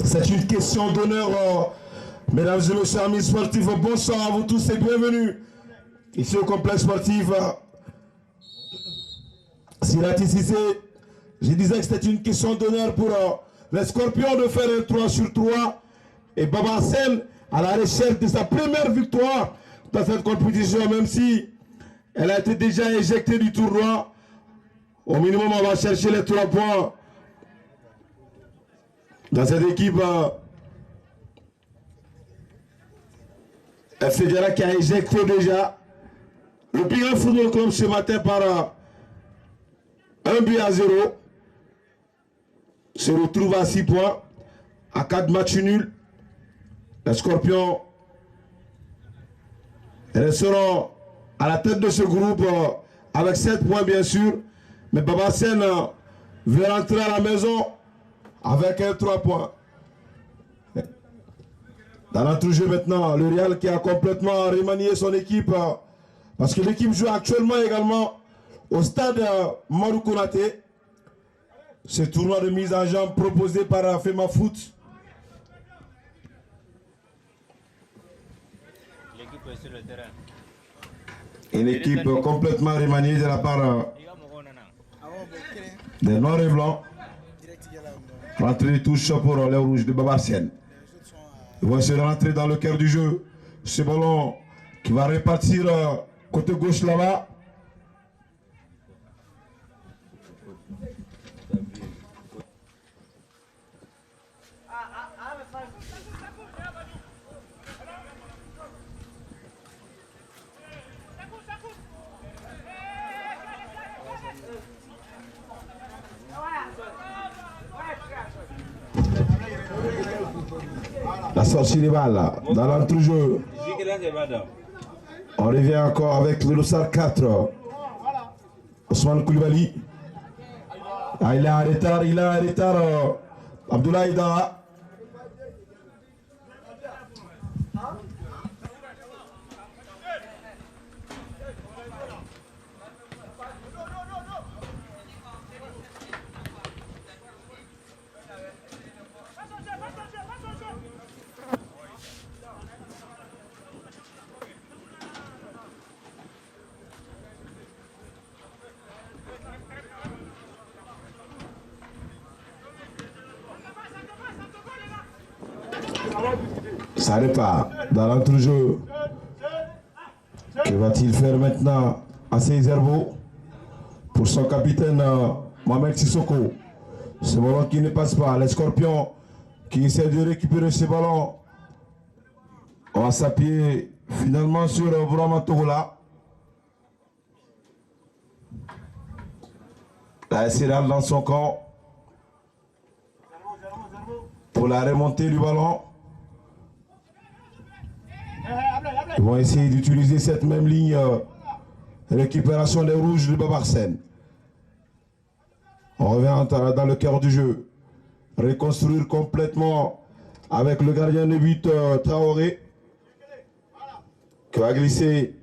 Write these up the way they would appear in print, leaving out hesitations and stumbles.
C'est une question d'honneur, mesdames et messieurs, amis sportifs. Bonsoir à vous tous et bienvenue ici au complexe sportif Sirati Cissé. Je disais que c'était une question d'honneur pour les Scorpions de faire un 3 sur 3 et Baba Sen à la recherche de sa première victoire dans cette compétition, même si elle a été déjà éjectée du tournoi. Au minimum, on va chercher les 3 points dans cette équipe FDR qui a éjecté déjà le Piran Football Club ce matin par 1-0. Se retrouve à 6 points, à 4 matchs nuls. Les Scorpions resteront à la tête de ce groupe avec 7 points bien sûr. Mais Baba Sen veut rentrer à la maison avec 3 points. Dans l'entrejeu maintenant, le Real qui a complètement remanié son équipe parce que l'équipe joue actuellement également au stade Marou Konaté. Ce tournoi de mise en jambe proposé par FEMA Foot. L'équipe est sur le terrain. Une équipe complètement remaniée de la part des noirs et blancs. Rentrée de touche pour les rouges de Baba Sen. Ils vont se rentrer dans le cœur du jeu. Ce ballon qui va répartir côté gauche là-bas. La sortie des balles dans l'entrejeu. On revient encore avec le Lossar 4. Ousmane Koulibaly. Ah, il a un retard. Abdoulaye Ida. Ça repart dans l'entrejeu. Que va-t-il faire maintenant à Zerbo pour son capitaine Mohamed Sissoko? Ce ballon qui ne passe pas. Les Scorpions qui essaient de récupérer ce ballon. On va s'appuyer finalement sur Brahma Togola. La SRL dans son camp pour la remontée du ballon. Ils vont essayer d'utiliser cette même ligne récupération des rouges de Baba Sen. On revient dans le cœur du jeu. Reconstruire complètement avec le gardien de but Traoré qui va glisser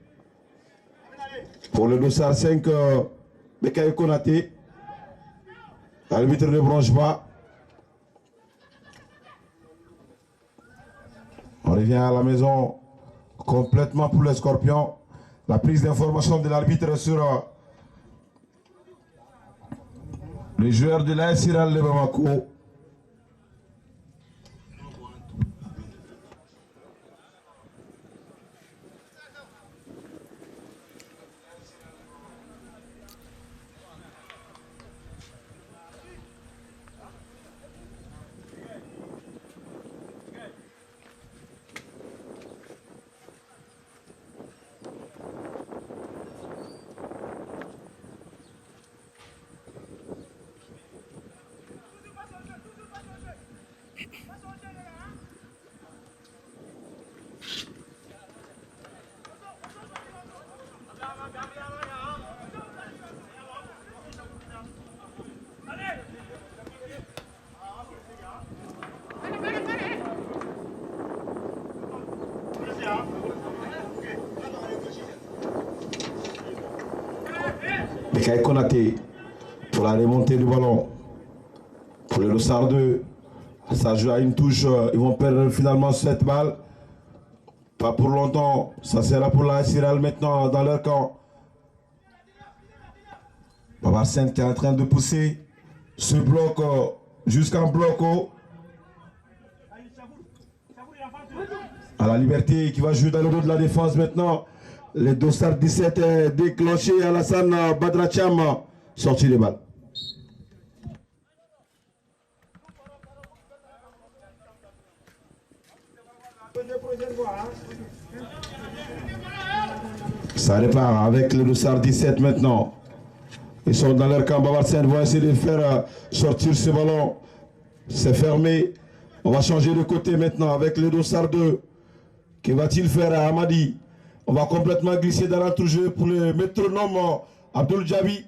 pour le dossard 5 Bekaye Konaté. L'arbitre ne branche pas. On revient à la maison complètement pour les Scorpions. La prise d'information de l'arbitre sur les joueurs de l'AS Siral de Bamako. Bekaye Konaté pour la remontée du ballon. Pour le Lossard 2. Ça joue à une touche. Ils vont perdre finalement 7 balles. Pas pour longtemps. Ça sera pour la Siral maintenant dans leur camp. Babarsen qui est en train de pousser ce bloc jusqu'en bloc haut. À la Liberté qui va jouer dans le dos de la défense maintenant. Les Dossard 17 est déclenché. Alassane Badracham sorti les balles. Ça repart avec le Dossard 17 maintenant. Ils sont dans leur camp. Babarsen vont essayer de faire sortir ce ballon. C'est fermé. On va changer de côté maintenant avec le Dossard 2. Que va-t-il faire à Hamadi? On va complètement glisser dans l'entrejeu pour le métronome Abdul Jabi,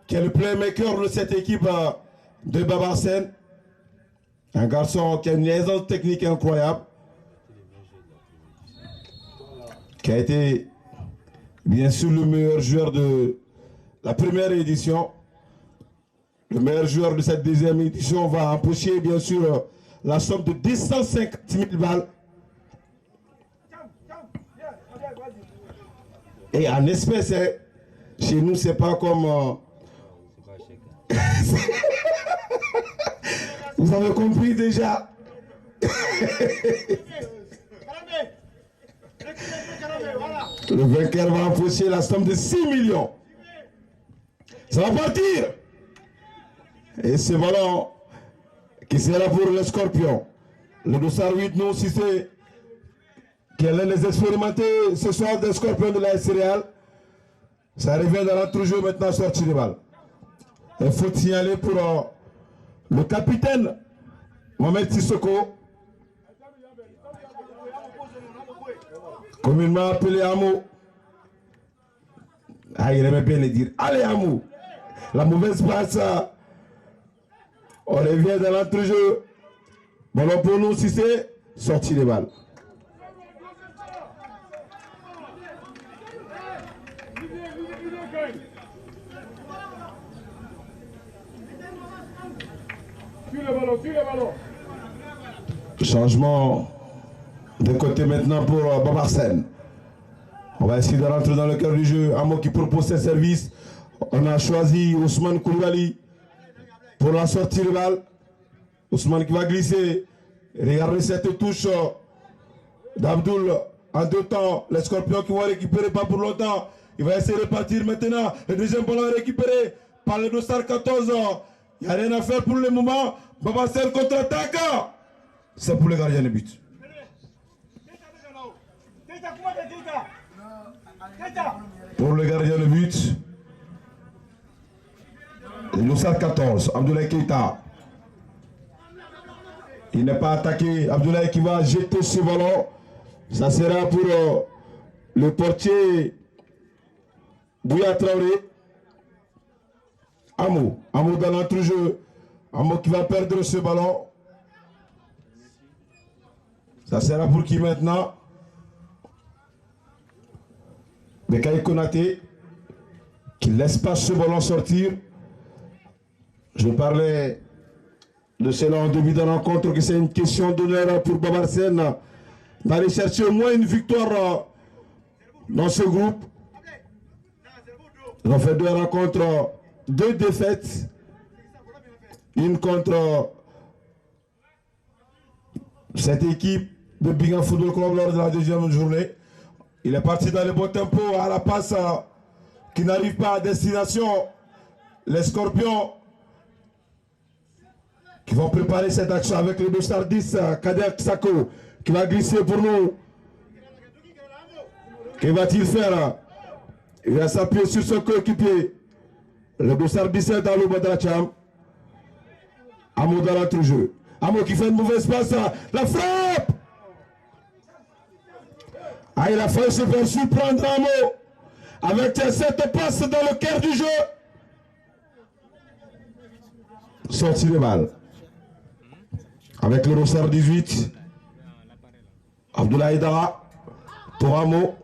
qui est le playmaker de cette équipe de Babarsen. Un garçon qui a une aisance technique incroyable. Qui a été bien sûr le meilleur joueur de la première édition. Le meilleur joueur de cette deuxième édition va empocher bien sûr la somme de 250 000 balles. Et en espèces, chez nous, c'est pas comme... Vous avez compris déjà. Le vainqueur va empocher la somme de 6 millions. Ça va partir. Et ce ballon qui sera pour le Scorpion. Le Dossard 8, non, si c'est... Quel est les expérimentés ce soir des Scorpions de la Céréale. Ça revient dans l'entrejeu maintenant sorti de balle. Il faut signaler pour le capitaine Mohamed Sissoko, communément appelé Amo. Ah, il aimait bien le dire. Allez Amo. La mauvaise passe. On revient dans l'entrejeu. Ballon pour nous si c'est sorti de balle. Changement de côté maintenant pour Babarsen. On va essayer de rentrer dans le cœur du jeu. Amo qui propose ses services. On a choisi Ousmane Koulibaly pour la sortie de balle. Ousmane qui va glisser. Regardez cette touche d'Abdoul en deux temps. Les Scorpions qui vont récupérer pas pour longtemps. Il va essayer de partir maintenant. Le deuxième ballon est récupéré par le Dossard 14. Il n'y a rien à faire pour le moment. Babarsen contre-attaque. C'est pour le gardien de but. Pour le gardien de but. Le Dossard 14. Abdoulaye Keita. Il n'est pas attaqué. Abdoulaye qui va jeter ce ballon. Ça sera pour le portier Bouya Traoré. Amo dans l'entrejeu. Amo qui va perdre ce ballon. Ça sera pour qui maintenant? Bekaï Konaté qui ne laisse pas ce ballon sortir. Je parlais de cela en début de rencontre, que c'est une question d'honneur pour Babarsen d'aller chercher au moins une victoire dans ce groupe. Ils ont fait 2 rencontres, 2 défaites. Une contre cette équipe de Bingham Football Club lors de la deuxième journée. Il est parti dans le bon tempo à la passe qui n'arrive pas à destination. Les Scorpions qui vont préparer cette action avec le Dossard 10, Kader Sako, qui va glisser pour nous. Que va-t-il faire? Il va s'appuyer sur son coéquipier. Le Dossard 17 dans le Badracham. Amo dans l'entrejeu. Amo qui fait une mauvaise passe. La frappe! Ah, il a failli se faire surprendre Amo. Avec cette passe dans le cœur du jeu. Sortie de balle. Avec le Dossard 18. Abdoulaye Dara. Pour Amo.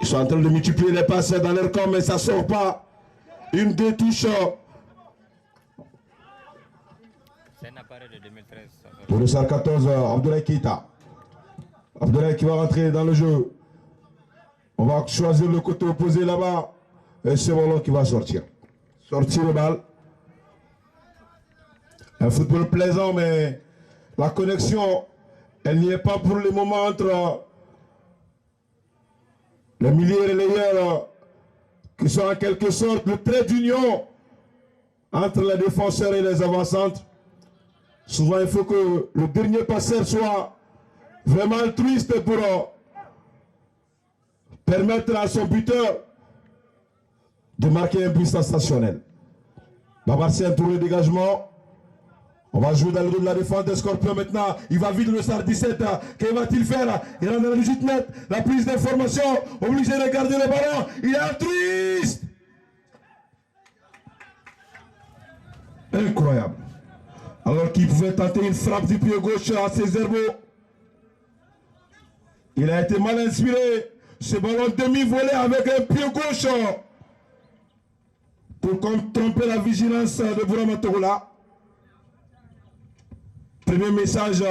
Ils sont en train de multiplier les passes dans leur camp, mais ça ne sort pas. Une, deux touches. C'est un appareil de 2013. Pour le SAR 14, Abdoulaye Keita. Abdoulaye qui va rentrer dans le jeu. On va choisir le côté opposé là-bas. Et c'est ballon qui va sortir. Sortir le balle. Un football plaisant, mais la connexion, elle n'y est pas pour le moment entre les milieux et les relayeurs qui sont en quelque sorte le trait d'union entre les défenseurs et les avancantes. Souvent, il faut que le dernier passeur soit vraiment altruiste pour permettre à son buteur de marquer un but sensationnel. Babarsi un tour de dégagement. On va jouer dans le dos de la défense des Scorpions maintenant. Il va vite le SAR 17. Que va-t-il faire? Il rentre dans les 18 mètres. La prise d'information. Obligé de garder le ballon. Il est altruiste. Incroyable. Alors qu'il pouvait tenter une frappe du pied gauche à ses herbes. Il a été mal inspiré. Ce ballon demi-volé avec un pied gauche pour tromper la vigilance de Bourama Togola. Premier message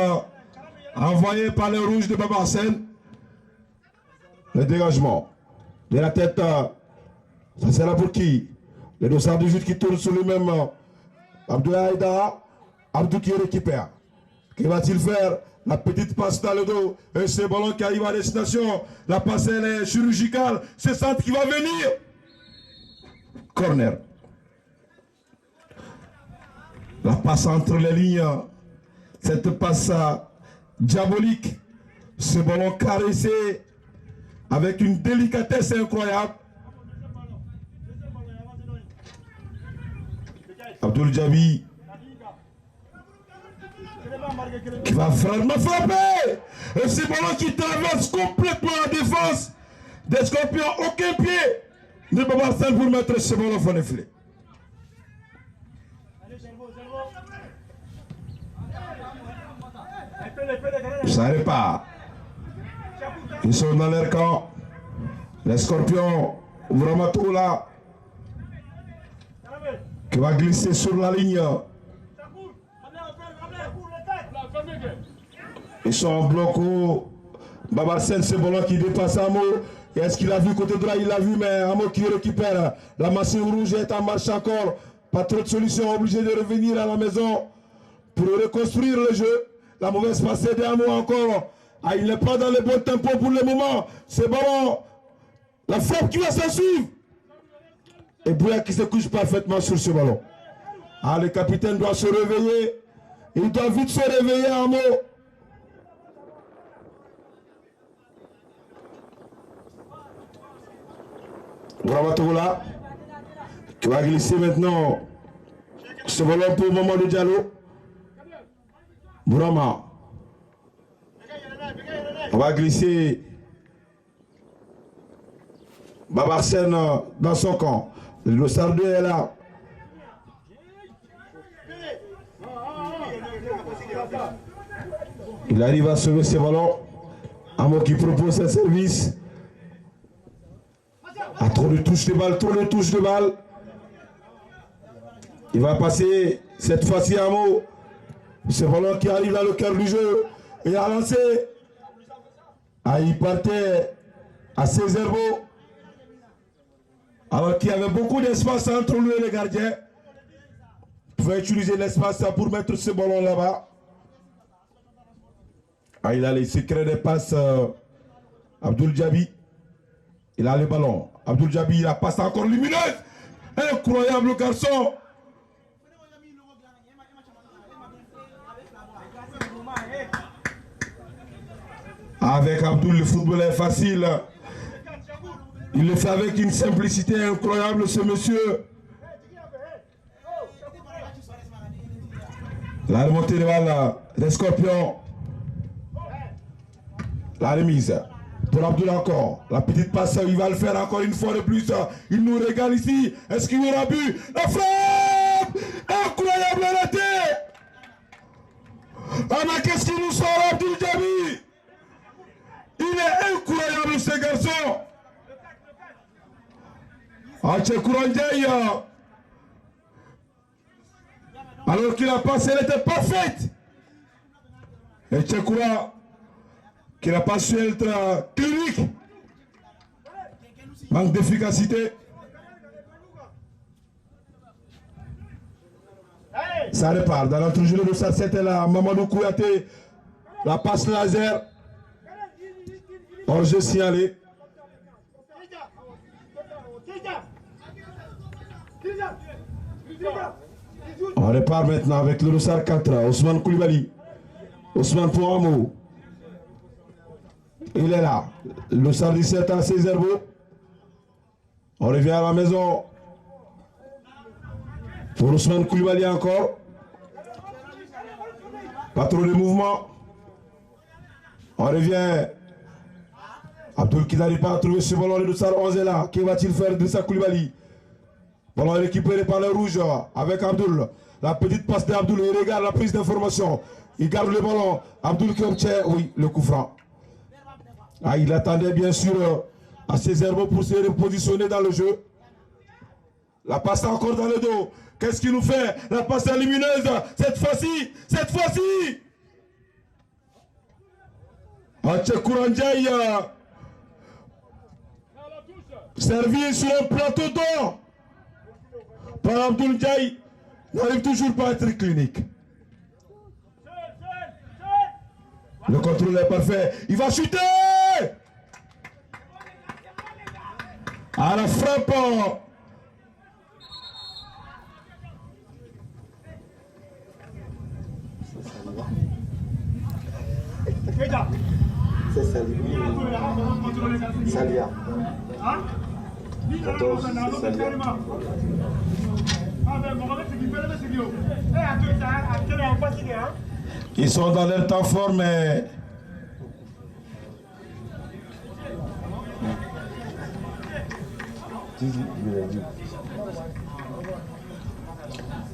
envoyé par les rouges de Baba Hassen. Le dégagement de la tête. Ça sera pour qui? Le dossard du jute qui tourne sur lui-même. Abdoulaye Aïda. Abdou qui récupère. Que va-t-il faire? La petite passe dans le dos. Et ce ballon qui arrive à destination. La passe elle est chirurgicale. C'est centre qui va venir. Corner. La passe entre les lignes. Cette passe diabolique. Ce ballon caressé avec une délicatesse incroyable. Abdoul Djabi qui va vraiment frapper. Et ce ballon qui traverse complètement la défense des Scorpions. Aucun pied ne peut pas faire pour mettre ce ballon au fond des filets. Ça répare. Ils sont dans leur camp. Les Scorpions, vraiment tout là, qui va glisser sur la ligne. Ils sont en bloc haut. Babarsen, ce ballon qui dépasse Amo. Est-ce qu'il a vu côté droit? Il l'a vu, mais Amo qui récupère. La machine rouge est en marche encore. Pas trop de solutions, obligé de revenir à la maison pour reconstruire le jeu. La mauvaise passée d'Amo encore. Ah, il n'est pas dans le bon tempo pour le moment. Ce ballon, la frappe qui va s'en suivre. Et Bouya qui se couche parfaitement sur ce ballon. Ah, le capitaine doit se réveiller. Il doit vite se réveiller, Amo. Bourama qui va glisser maintenant ce ballon pour Mamadou Diallo. Bourama. On va glisser Babarsen dans son camp. Le SAR 2 est là. Il arrive à sauver ce ballon. Amo qui propose un service. Ah, trop de touches de balle, trop de touches de balle. Il va passer cette fois-ci Amo. Ce ballon qui arrive dans le cœur du jeu. Il a lancé. Ah, il partait à ses herbes. Alors qu'il y avait beaucoup d'espace entre lui et le gardien. Il pouvait utiliser l'espace pour mettre ce ballon là-bas. Ah, il a les secrets des passes. Abdoul Djabi. Il a le ballon. Abdoul Djabi, la passe encore lumineuse. Incroyable garçon. Avec Abdoul, le football est facile. Il le fait avec une simplicité incroyable, ce monsieur. La remontée de balle des Scorpions. La remise. Pour Abdoul encore. La petite passe, il va le faire encore une fois de plus. Il nous régale ici. Est-ce qu'il y aura but? La frappe! Incroyable arrêté! Ah mais qu'est-ce qu'il nous sort, Abdoul Djabi? Il est incroyable ce garçon. Ah, Tchekourandiaï. Alors qu'il a passé, elle était parfaite. Et Tchekoura, qui n'a pas su être clinique. Manque d'efficacité. Ça repart. Dans l'entrejeu de ça, c'était là. Mamadou Kouyaté. La passe laser. Hors-jeu signalé. On repart maintenant avec le Roussard 4. Ousmane Koulibaly. Ousmane Pouamou. Il est là. Le Roussard 17 à Cézerbo. On revient à la maison. Pour Ousmane Koulibaly encore. Pas trop de mouvement. On revient. Abdul qui n'arrive pas à trouver ce ballon. Le Roussard 11 est là. Que va-t-il faire de sa Koulibaly? Ballon récupéré par le rouge avec Abdul. La petite passe d'Abdul. Il regarde la prise d'information. Il garde le ballon. Abdul qui obtient, oui, le coup franc. Ah, il attendait bien sûr à Cézerbo pour se repositionner dans le jeu. La passe encore dans le dos. Qu'est-ce qu'il nous fait? La passe est lumineuse. Cette fois-ci. Tchekoura Ndiaye. Servi sur un plateau d'or par Abdoul Ndiaye. N'arrive toujours pas à être clinique. Le contrôle est parfait. Il va chuter. À la frappe. C'est Salia. 14, c'est Salia. Ils sont dans leur temps fort, mais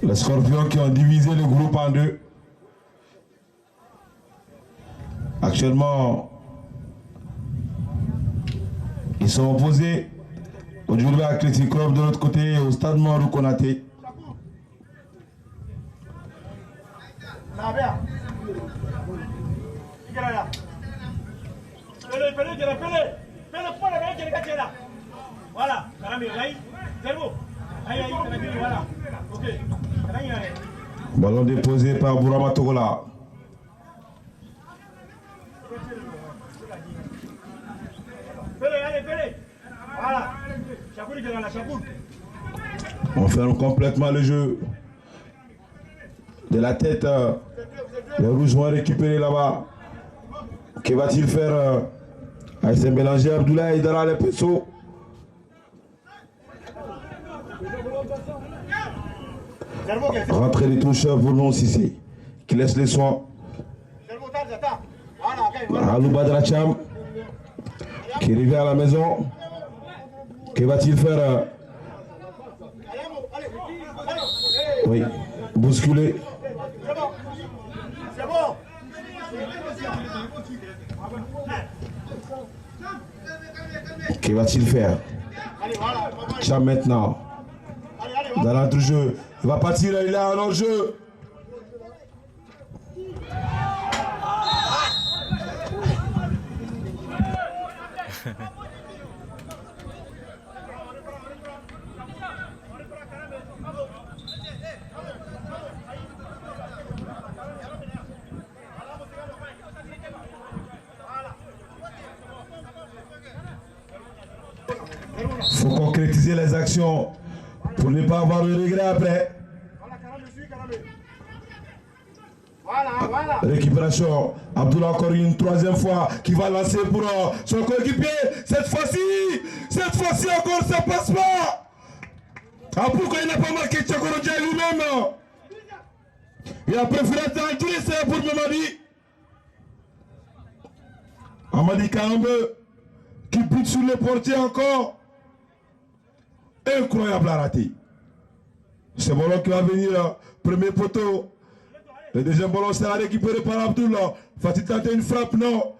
les Scorpions qui ont divisé le groupe en deux. Actuellement, ils sont opposés au Djourbe Athletic Club de l'autre côté, au stade Morou Konaté. Voilà, Ballon déposé par Bourama Togola. On ferme complètement le jeu. De la tête, les rouges vont récupérer là-bas. Que va-t-il faire avec ce mélanger Abdoulaye dans les pinceaux? Rentrer les touches pour non Sissi, qui laisse les soins. Alou Badracham, qui revient à la maison. Que va-t-il faire? Oui, bousculer. Que va-t-il faire? Cham maintenant. Dans l'entrejeu. Il va partir, il est en enjeu. Il faut concrétiser les actions pour ne pas avoir de regret après. Récupération. Abdullah encore une troisième fois qui va lancer pour son coéquipier. Cette fois-ci encore ça passe pas. Ah, pourquoi il n'a pas marqué Tchekoura Ndiaye lui-même? Il a préféré attendre tous les essais pour Mamadi. Mamadi Kambe qui bute sur le portier encore. Incroyable à rater. Ce ballon qui va venir, premier poteau. Le deuxième ballon sera récupéré par Abdullah. Va-t-il tenter une frappe? Non.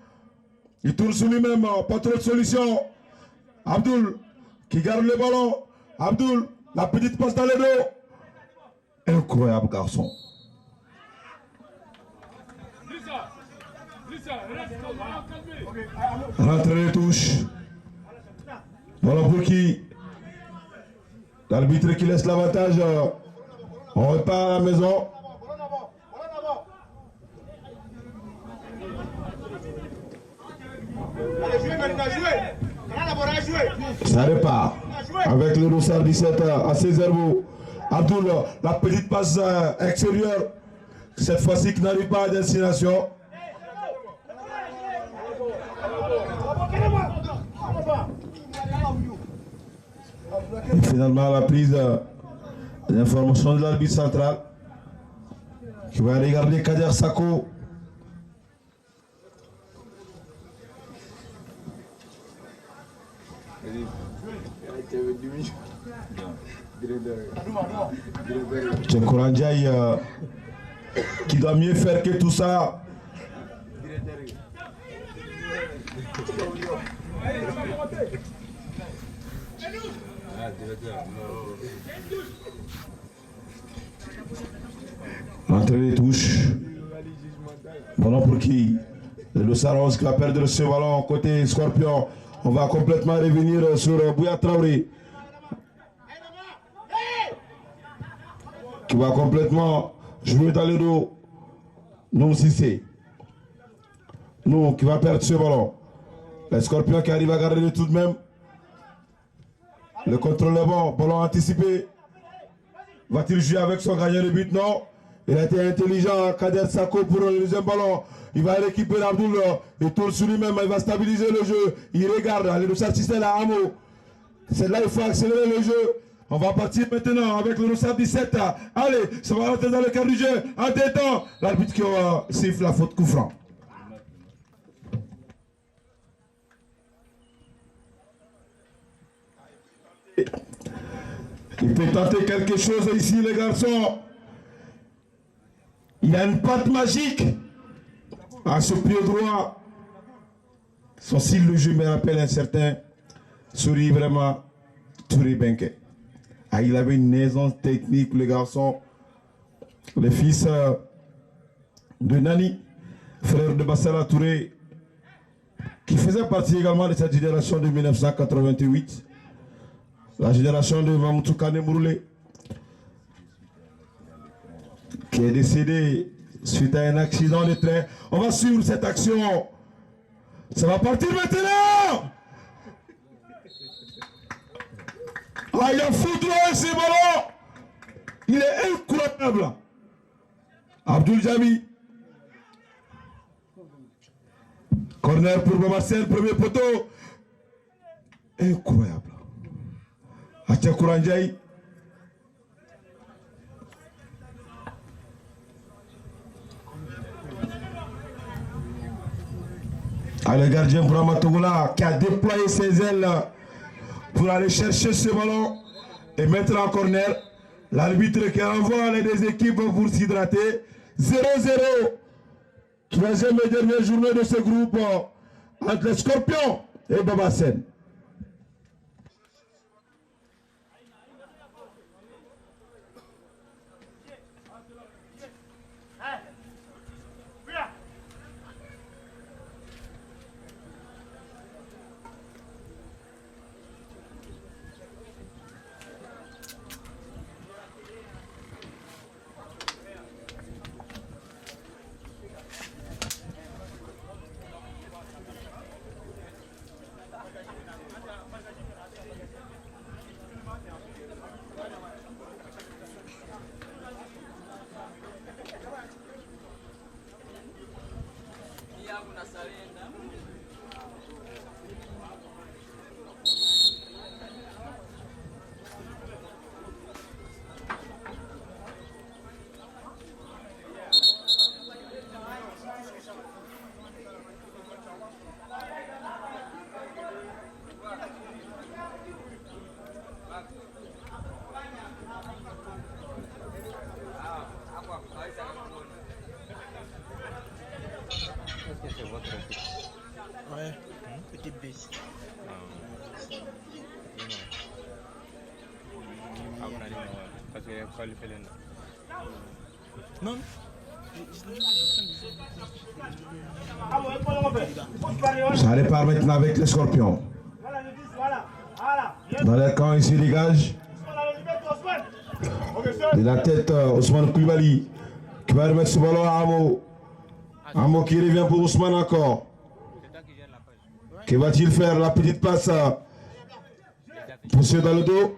Il tourne sur lui-même, pas trop de solution. Abdul qui garde le ballon. Abdul, la petite passe dans le dos. Incroyable garçon. Rentrée les touches. Voilà pour qui? L'arbitre qui laisse l'avantage. On repart à la maison. Ça repart. Avec le Roussard 17 à Césaire-Beau. Abdoul, la petite passe extérieure. Cette fois-ci qui n'arrive pas à destination. Et finalement, la prise d'information de l'arbitre central qui va regarder Kader Sako. Tchekorandiaï qui doit mieux faire que tout ça. Entrée les touches. Ballon pour qui? Le Saros qui va perdre ce ballon côté Scorpion. On va complètement revenir sur Bouya Traoré. Qui va complètement jouer dans le dos. Non, si c'est. Non, qui va perdre ce ballon. Le Scorpion qui arrive à garder tout de même. Le contrôle est bon. Ballon anticipé. Va-t-il jouer avec son gagnant de but? Non. Il a été intelligent. Kader Sako pour le deuxième ballon. Il va récupérer Abdoul. Il tourne sur lui-même. Il va stabiliser le jeu. Il regarde. Allez, le Sartistel à Hamo. C'est là qu'il faut accélérer le jeu. On va partir maintenant avec le Roussard 17. Allez, ça va rentrer dans le cadre du jeu. En détente. L'arbitre qui siffle la faute coup franc. Il peut tenter quelque chose ici, les garçons. Il a une patte magique à ce pied droit. Son style de jeu me rappelle un certain Souri vraiment Touré Benke. Ah, il avait une aisance technique, le garçon. Le fils de Nani, frère de Bassala Touré, qui faisait partie également de cette génération de 1988. La génération de Mamoutou Kane Mouroulé, qui est décédé suite à un accident de train. On va suivre cette action. Ça va partir maintenant. Ah, il a foudroyé ce ballon. Il est incroyable. Abdoul Jami. Corner pour Babassel, premier poteau. Incroyable. Tchekorandiaï. Le gardien Brahma Togola qui a déployé ses ailes pour aller chercher ce ballon et mettre en corner. L'arbitre qui envoie les deux équipes pour s'hydrater. 0-0. Troisième et dernière journée de ce groupe entre les Scorpions et Babassène. Ouais, petite bêtise. Parce que Non, Ça répare maintenant avec les Scorpions. Dans les camps, il se dégage. De la tête, Ousmane Koulibaly qui va remettre ce ballon à Amo. Amo qui revient pour Ousmane encore. Que va-t-il faire? La petite passe poussée dans le dos.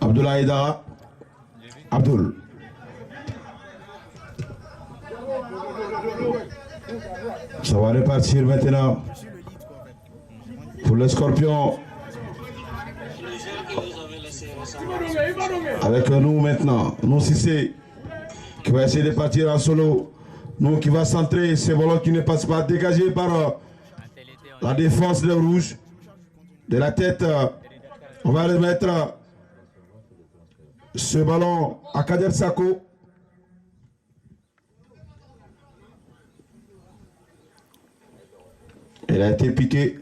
Abdoulaye Aïdara. Abdoul. Ça va repartir maintenant pour les Scorpions. Avec nous maintenant, nous Cissé qui va essayer de partir en solo. Nous qui va centrer ce ballon qui ne passe pas, dégagé par la défense des rouges. De la tête, on va remettre ce ballon à Kader Sako. Il a été piqué.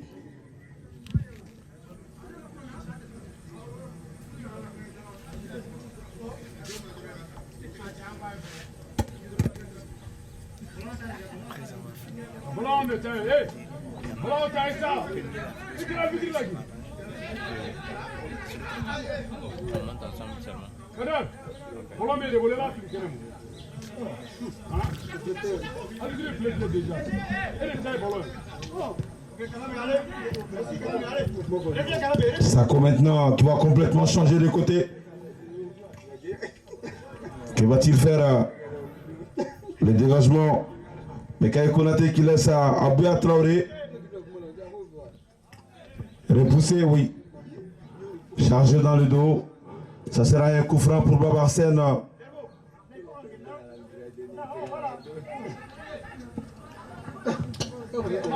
Sako maintenant qui va complètement changer de côté. Que va-t-il faire? Le dégagement. Mais Kaye Konaté qui laisse à Abouya Traoré. Repoussé, oui. Chargé dans le dos. Ça sera un coup franc pour Babarsen.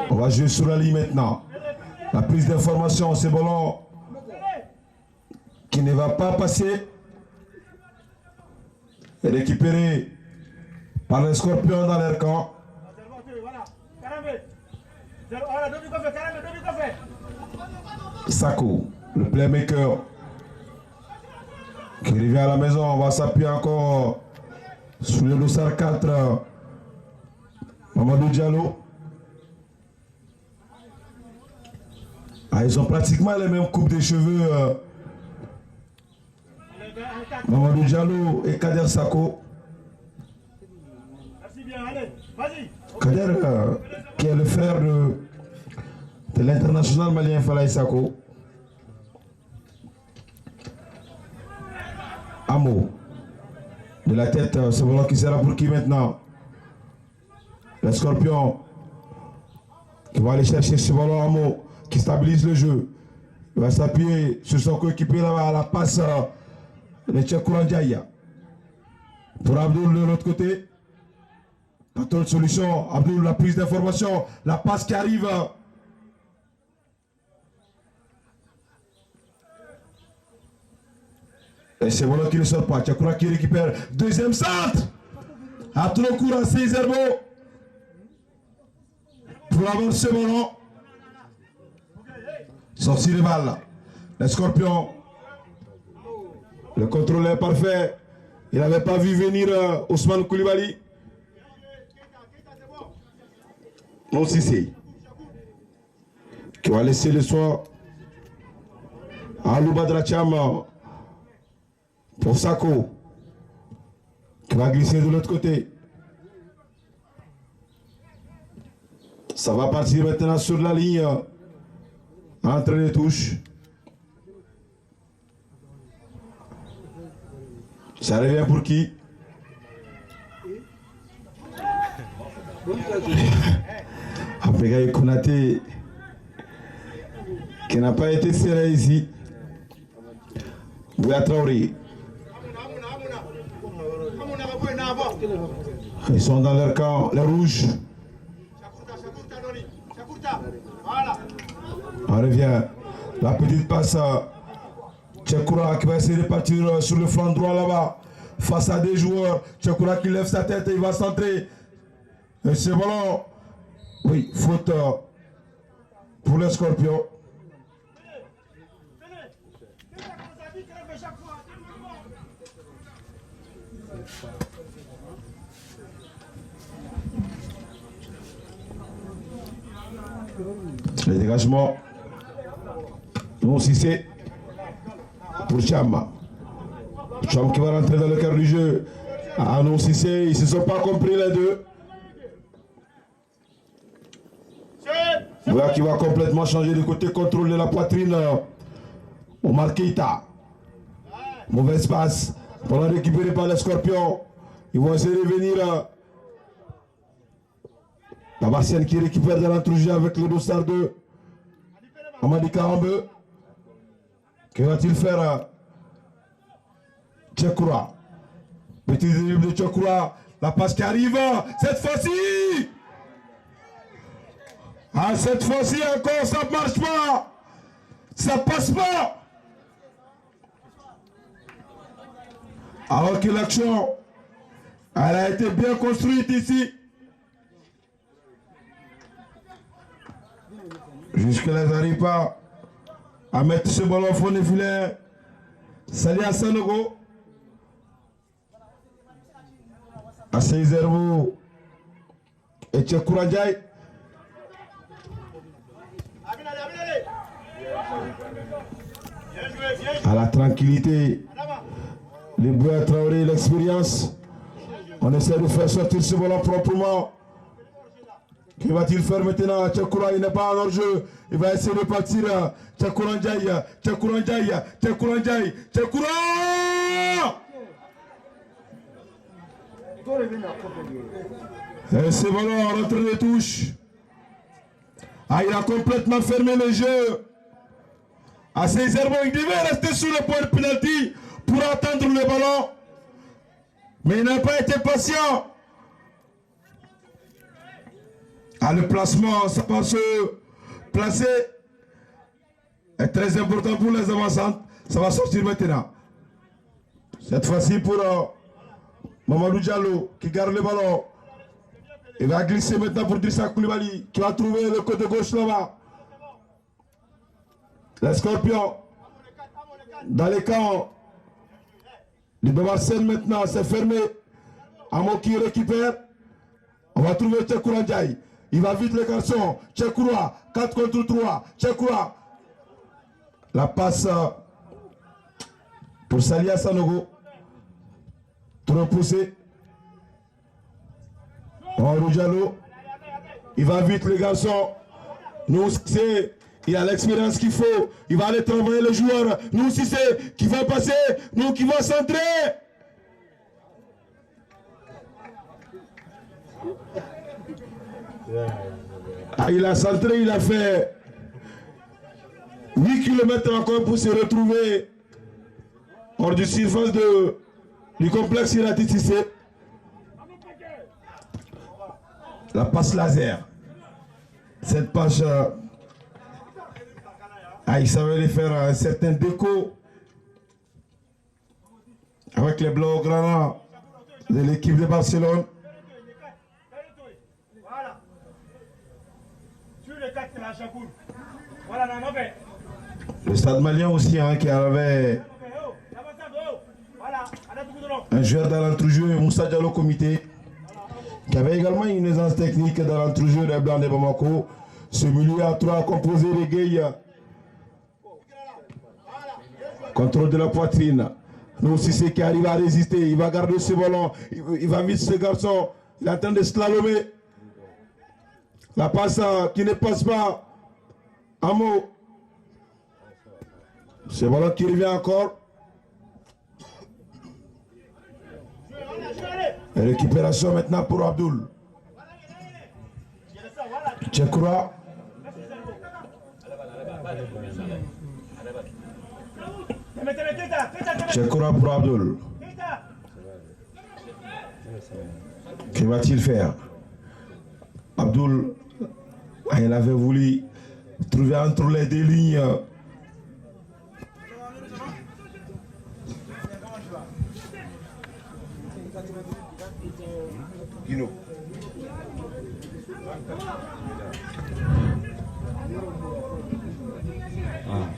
On va jouer sur la ligne maintenant. La prise d'information, ce ballon qui ne va pas passer. Et récupéré par les Scorpions dans leur camp. Sako, le playmaker qui revient à la maison. On va s'appuyer encore sur le dossard 4. Mamadou Diallo. Ah, ils ont pratiquement les mêmes coupes de cheveux. Mamadou Diallo et Kader Sako. Kader, qui est le frère de l'international malien Falaye Sako. Amo. De la tête, ce ballon qui sera pour qui maintenant? Les Scorpions qui va aller chercher ce ballon. Amo qui stabilise le jeu. Il va s'appuyer sur son coéquipier là-bas à la passe de Tchekouran Diaye. Pour Abdoul de l'autre côté. Pas trop de solution. Abdoul, la prise d'information. La passe qui arrive. Et c'est voilà qui ne sort pas. Tchekouran qui récupère. Deuxième centre. À trop court à 6 Herbo. Pour avoir ce ballon. Sorti de balle. Les Scorpions. Le contrôle est parfait. Il n'avait pas vu venir Ousmane Koulibaly. Non, Cissé. Qui va laisser le soin à Alouba Dracham pour Sako. Qui va glisser de l'autre côté. Ça va partir maintenant sur la ligne. Entre les touches. Ça revient pour qui? Après Konaté qui n'a pas été serré ici. Bouya Traoré. Ils sont dans leur camp, les rouges. On revient. La petite passe. Tchekoura qui va essayer de partir sur le flanc droit là-bas. Face à des joueurs. Tchekoura qui lève sa tête et il va centrer. Et ce ballon. Oui, faute pour les Scorpions. Le dégagement. Non, si c'est pour Cham. Cham qui va rentrer dans le cœur du jeu. Ah non, si c'est, ils ne se sont pas compris les deux. Voilà qui va complètement changer de côté, contrôler la poitrine. Omar Keita. Mauvaise passe. Pour la récupérer par les Scorpions. Ils vont essayer de venir. La Martienne qui récupère de l'entrejeu avec le dossard de Amadi Karambe. Que va-t-il faire Tchekoura. Petit dribble de Tchekoura. La passe qui arrive. Cette fois-ci. Ah, cette fois-ci encore, ça ne marche pas. Ça passe pas. Alors que l'action, elle a été bien construite ici. Jusque-là, ils n'arrivent pas à mettre ce ballon au fond des filets. Salut à Sanogo. À Seizervo. Et Tchekoura Ndiaye. À la tranquillité. Les Bouya Traoré, l'expérience. On essaie de faire sortir ce ballon proprement. Que va-t-il faire maintenant? Tchekoura, il n'est pas en hors-jeu. Il va essayer de partir. Tchekoura Ndiaye, Tchekoura Ndiaye, Tchekoura Ndiaye, Tchekoura! Et ce ballon rentre les touches. Ah, il a complètement fermé le jeu. À ses herbes, il devait rester sur le point de pénalty pour attendre le ballon. Mais il n'a pas été patient. Ah, le placement, ça va se placer. Est très important pour les avancantes. Ça va sortir maintenant. Cette fois-ci pour Mamadou Diallo qui garde le ballon. Il va glisser maintenant pour Drissa Koulibaly qui va trouver le côté gauche là-bas. Les Scorpions dans les camps. Le Bamarsen maintenant c'est fermé. Amo qui récupère. On va trouver Tchekoura Ndiaye. Il va vite le garçon. Tchekoura, 4 contre 3. Tchekoura. La passe pour Salia Sanogo. Trop poussé. Diallo. Il va vite le garçon. Nous c'est. Il a l'expérience qu'il faut. Il va aller travailler le joueur. Nous si c'est qui va passer. Nous qui va centrer. Ah, il a centré, il a fait 8 km encore pour se retrouver hors du surface du complexe Irati Cissé. La passe laser. Cette passe, il savait faire un certain déco avec les Blaugrana de l'équipe de Barcelone. Le Stade Malien aussi qui avait un joueur dans l'entrejeu, Moussa Diallo Comité, qui avait également une aisance technique dans l'entrejeu des Blancs de Bamako. Ce milieu à 3 composé de Gueye. Contrôle de la poitrine. Nous aussi c'est qui arrive à résister. Il va garder ce ballon. Il va vite ce garçon. Il est en train de slalomer. La passe qui ne passe pas. Amo. Ce ballon qui revient encore. Et récupération maintenant pour Abdoul. Tchekoura. Tchekoura pour Abdoul. Que va-t-il faire? Abdoul, il avait voulu trouver entre les deux lignes. Guino.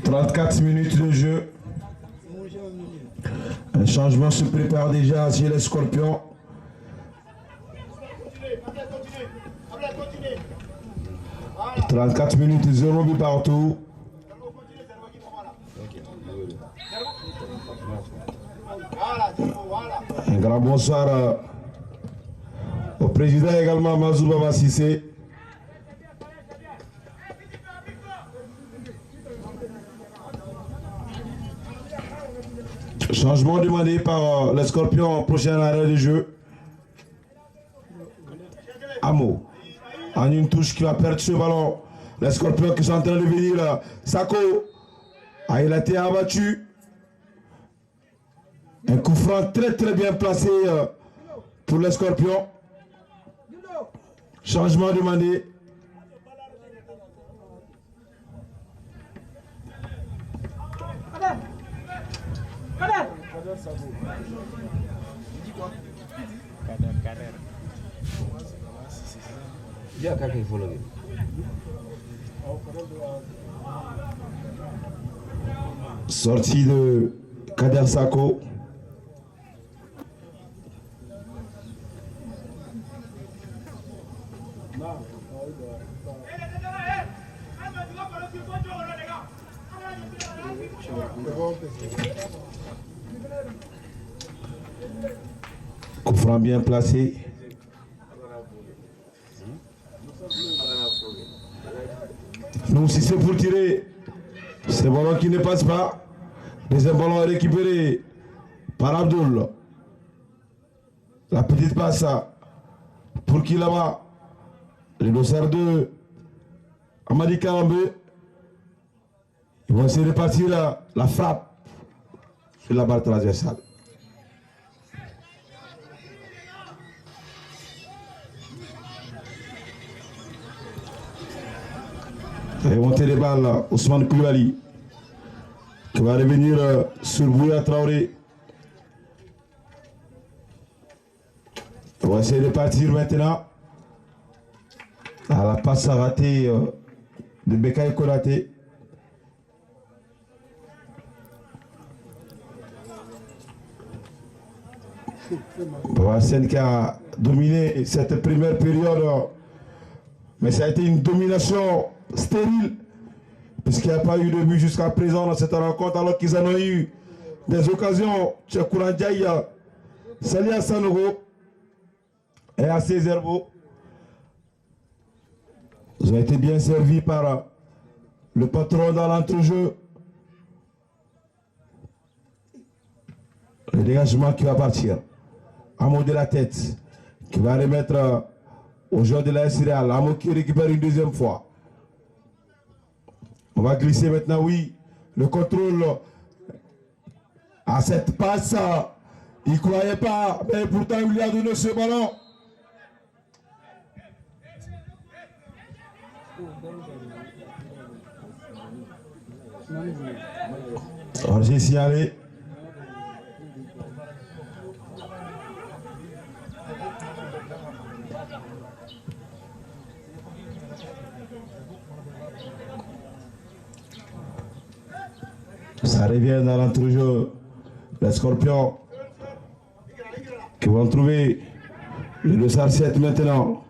34 minutes de jeu. Un Changement se prépare déjà chez les Scorpions. Voilà. 34 minutes, 0 but partout. Voilà. Un grand bonsoir au président également, Mazou Baba Sissé. Changement demandé par les Scorpions, prochain arrêt de jeu. Amo, en une touche qui va perdre ce ballon. Les Scorpions qui sont en train de venir. Sako, il a été abattu. Un coup franc très bien placé pour les Scorpions. Changement demandé. Sortie de Kader Sako. Coup franc bien placé. Donc si c'est pour tirer, c'est le ballon qui ne passe pas. Deuxième ballon récupéré par Abdul. La petite passe pour qui là-bas? Le dossard de Amadi Karambe. Ils vont essayer de partir la frappe sur la barre transversale. Et monter les balles, Ousmane Koulibaly qui va revenir sur Bouya Traoré. On va essayer de partir maintenant. La passe ratée de Bekaï Konaté. Boasen qui a dominé cette première période, mais ça a été une domination stérile, puisqu'il n'y a pas eu de but jusqu'à présent dans cette rencontre, alors qu'ils en ont eu des occasions. Tchekouran-Diaye, Salia Sanogo et AC Zerbo. Ils ont été bien servis par le patron dans l'entrejeu. Le dégagement qui va partir. Amo de la tête, qui va remettre au joueur de la SRL. Amo qui récupère une deuxième fois. On va glisser maintenant, oui. Le contrôle à cette passe. Il ne croyait pas, mais pourtant il lui a donné ce ballon. Alors j'ai signalé. Ça revient dans l'entrejeu. Les Scorpions qui vont trouver le dossard 7 maintenant.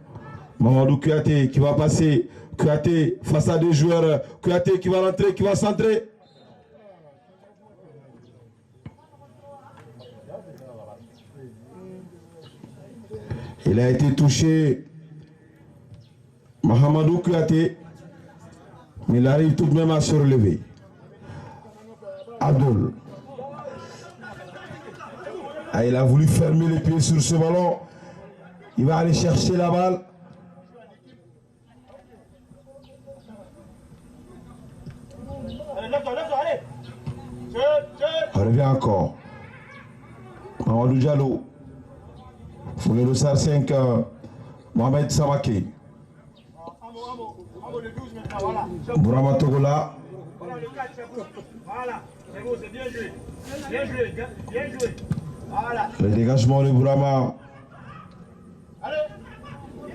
Mamadou Kouyaté qui va passer. Kouyaté face à deux joueurs. Kouyaté qui va rentrer, qui va centrer. Il a été touché. Mahamadou Kouyaté. Mais il arrive tout de même à se relever. Abdul. Il a voulu fermer les pieds sur ce ballon. Il va aller chercher la balle. On revient encore. Mamadou Diallo. Pour le dossard 5, Mohamed Samake. Bourama Togola. Voilà, c'est bon, c'est bien joué. Bien joué, bien joué. Voilà. Le dégagement de Bourama.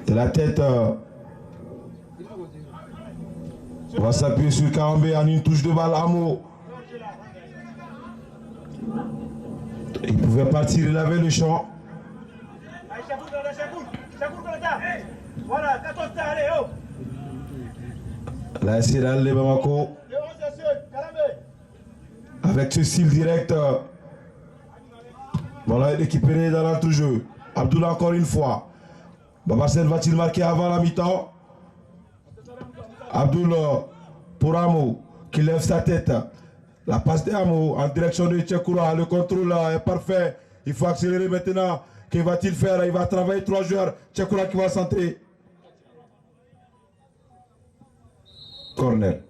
De la tête. On va s'appuyer sur Karambé en une touche de balle. Amo. Il pouvait partir, il avait le champ. Voilà, 14 allez, oh. Là, c'est là le Bamako. Avec ce style direct. Voilà, récupéré dans l'entrejeu. Abdullah encore une fois. Babassel va-t-il marquer avant la mi-temps? Abdullah pour Amo qui lève sa tête. La passe d'Amo en direction de Tchekoura. Le contrôle est parfait. Il faut accélérer maintenant. Que va-t-il faire? Il va travailler 3 joueurs. Tchekoura qui va centrer. Corner.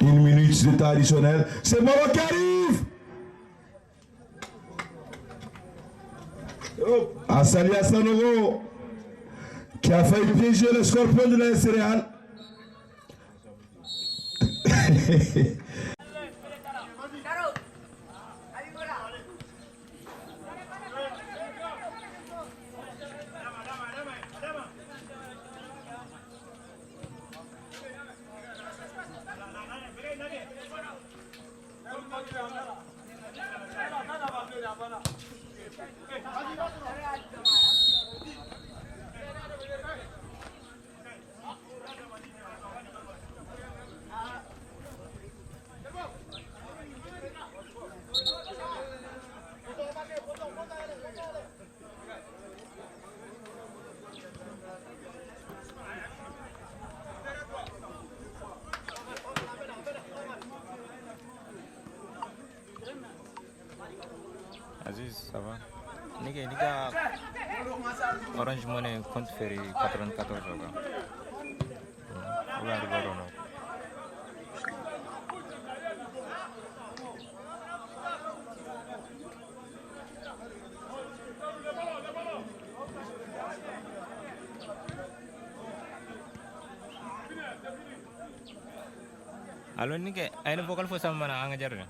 Une minute de temps additionnel. C'est Moro qui arrive. Assali Assanogo qui a failli piéger le scorpion de la céréale. Aziz, ça va? Nika Orange Money compte faire 94 euros. Alo Nika, ayo vokal fo sama mana angajar ya?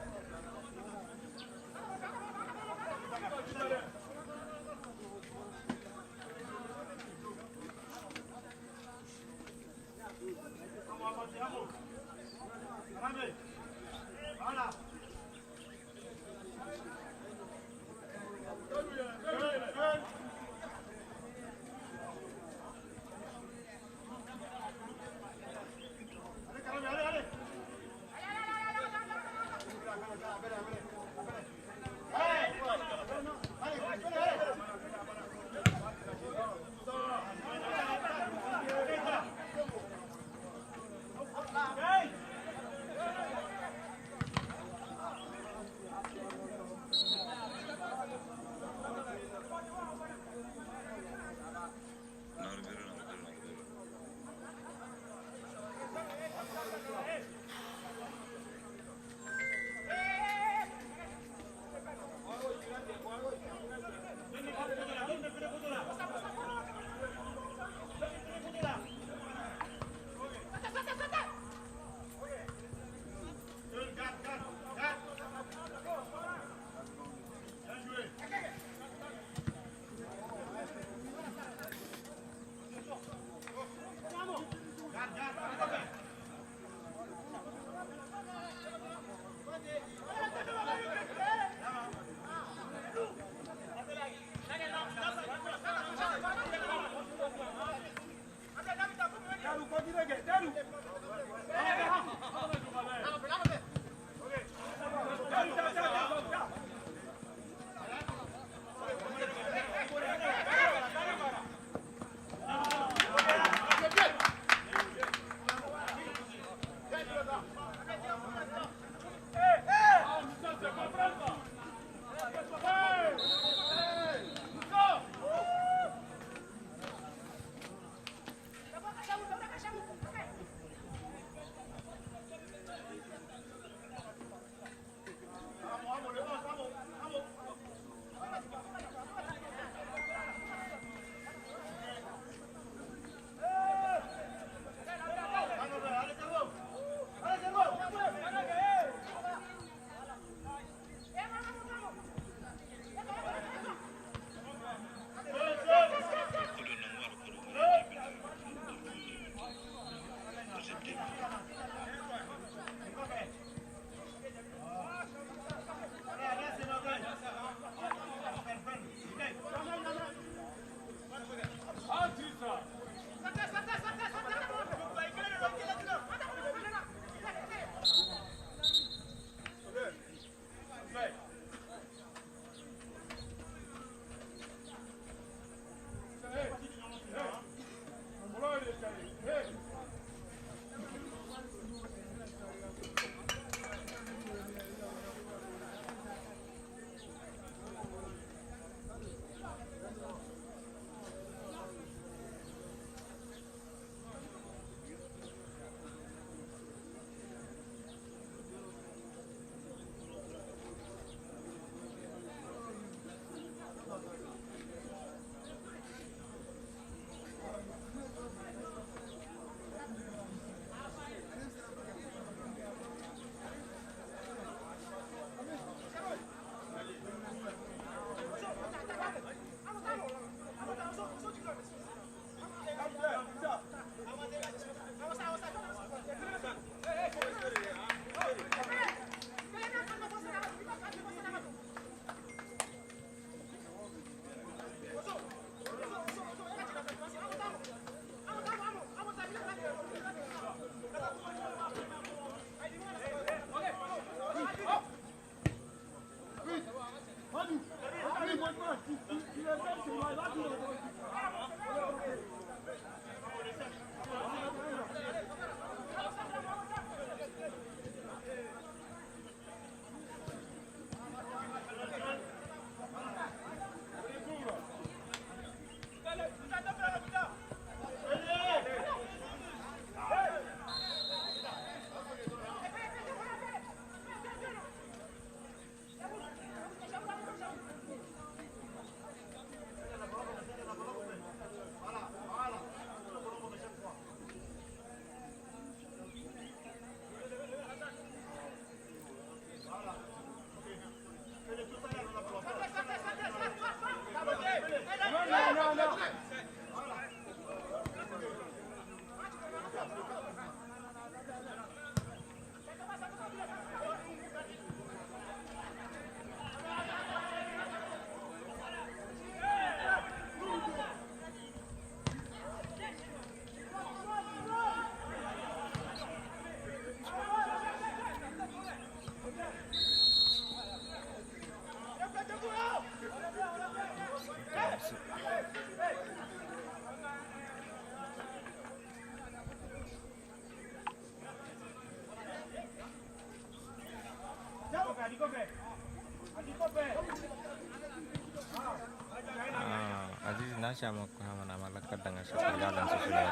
Aziz nasha makahamana malakad dengan jalan sesuai.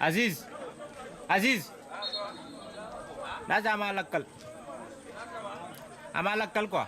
Aziz, Aziz, nasa amalakal ko.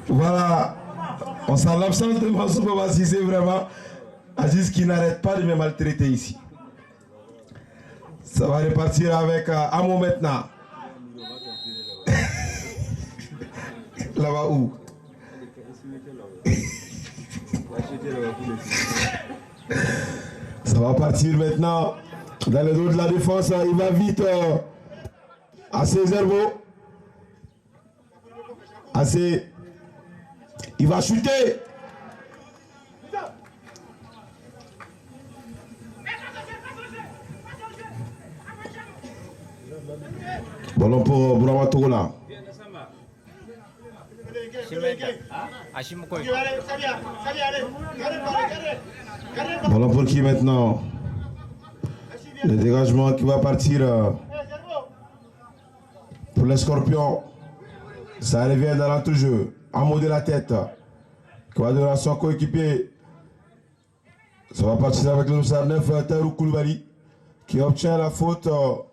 Voilà, on s'en l'absence de Mansour Babassi, c'est vraiment Aziz qui n'arrête pas de me maltraiter ici. Ça va repartir avec Amo maintenant. Là-bas où? Ça va partir maintenant dans le dos de la défense. Il va vite à Césaire-Beau. Assez. Il va chuter. Ballon pour Bourama Togola. Ballon pour qui maintenant? Le dégagement qui va partir pour les Scorpions. Ça revient dans l'entrejeu. En mot de la tête. Qui va donner à son coéquipier. Ça va partir avec le numéro 9, Tairou Koulibaly, qui obtient la faute au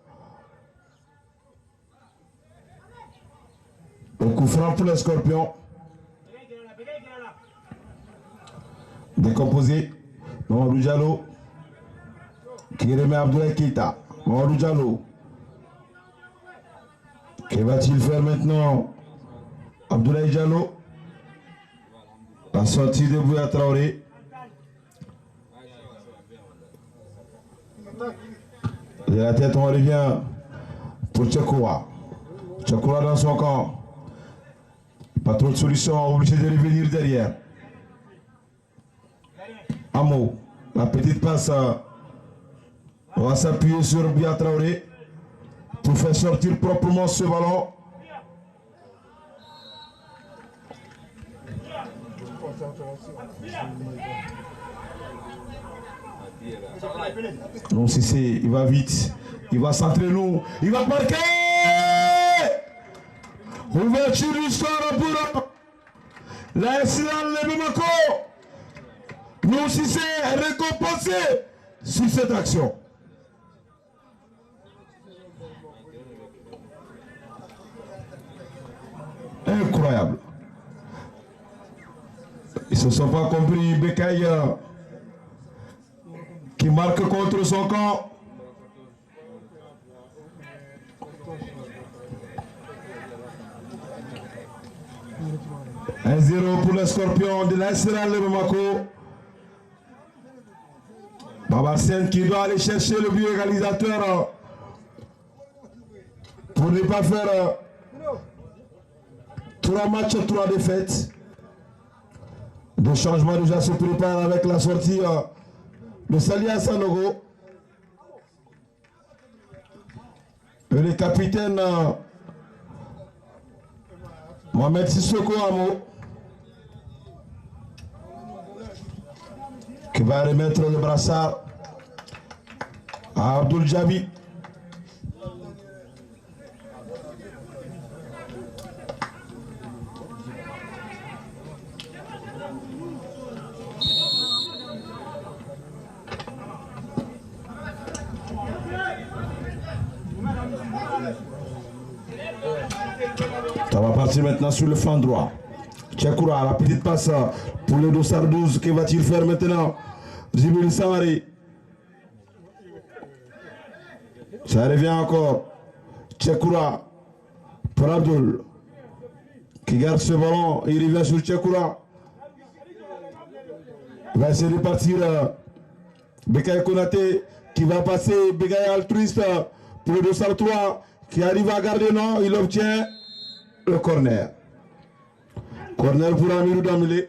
coup franc pour les Scorpions. Décomposé. Mamadou Diallo qui remet Abdoulaye Keita. Mamadou Diallo. Que va-t-il faire maintenant? Abdoulaye Diallo. La sortie de Bouya Traoré. De la tête, on revient pour Tchekoua. Tchakoura dans son camp. Pas trop de solutions, obligé de revenir derrière. Amo, la petite passe. On va s'appuyer sur Bia Traoré pour faire sortir proprement ce ballon. Non, Cissé, il va vite. Il va centrer nous. Il va marquer. Ouverture du score pour la SLA de Bamako. Non, Cissé est récompensé sur cette action. Incroyable. Ils ne se sont pas compris. Bekaï qui marque contre son camp. « 1-0 pour les Scorpions de l'Institut de Bamako. Babarsen qui doit aller chercher le but égalisateur pour ne pas faire 3 matchs, 3 défaites. Le changement déjà se prépare avec la sortie de Salia Sanogo. Et le capitaine Mohamed Sissoko Amo qui va remettre le brassard à Abdul Jabi. Ça va partir maintenant sur le flanc droit. Tchakoura, la petite passe pour le dossard 12. Que va-t-il faire maintenant? Djibril Samari. Ça revient encore. Tchakoura pour Abdul qui garde ce ballon. Il revient sur Tchakoura. Il va essayer de partir. Bekaï Konaté qui va passer. Bekaï altruiste pour le dossard 3 qui arrive à garder. Non, il obtient le corner. Corner pour Amirou Damile.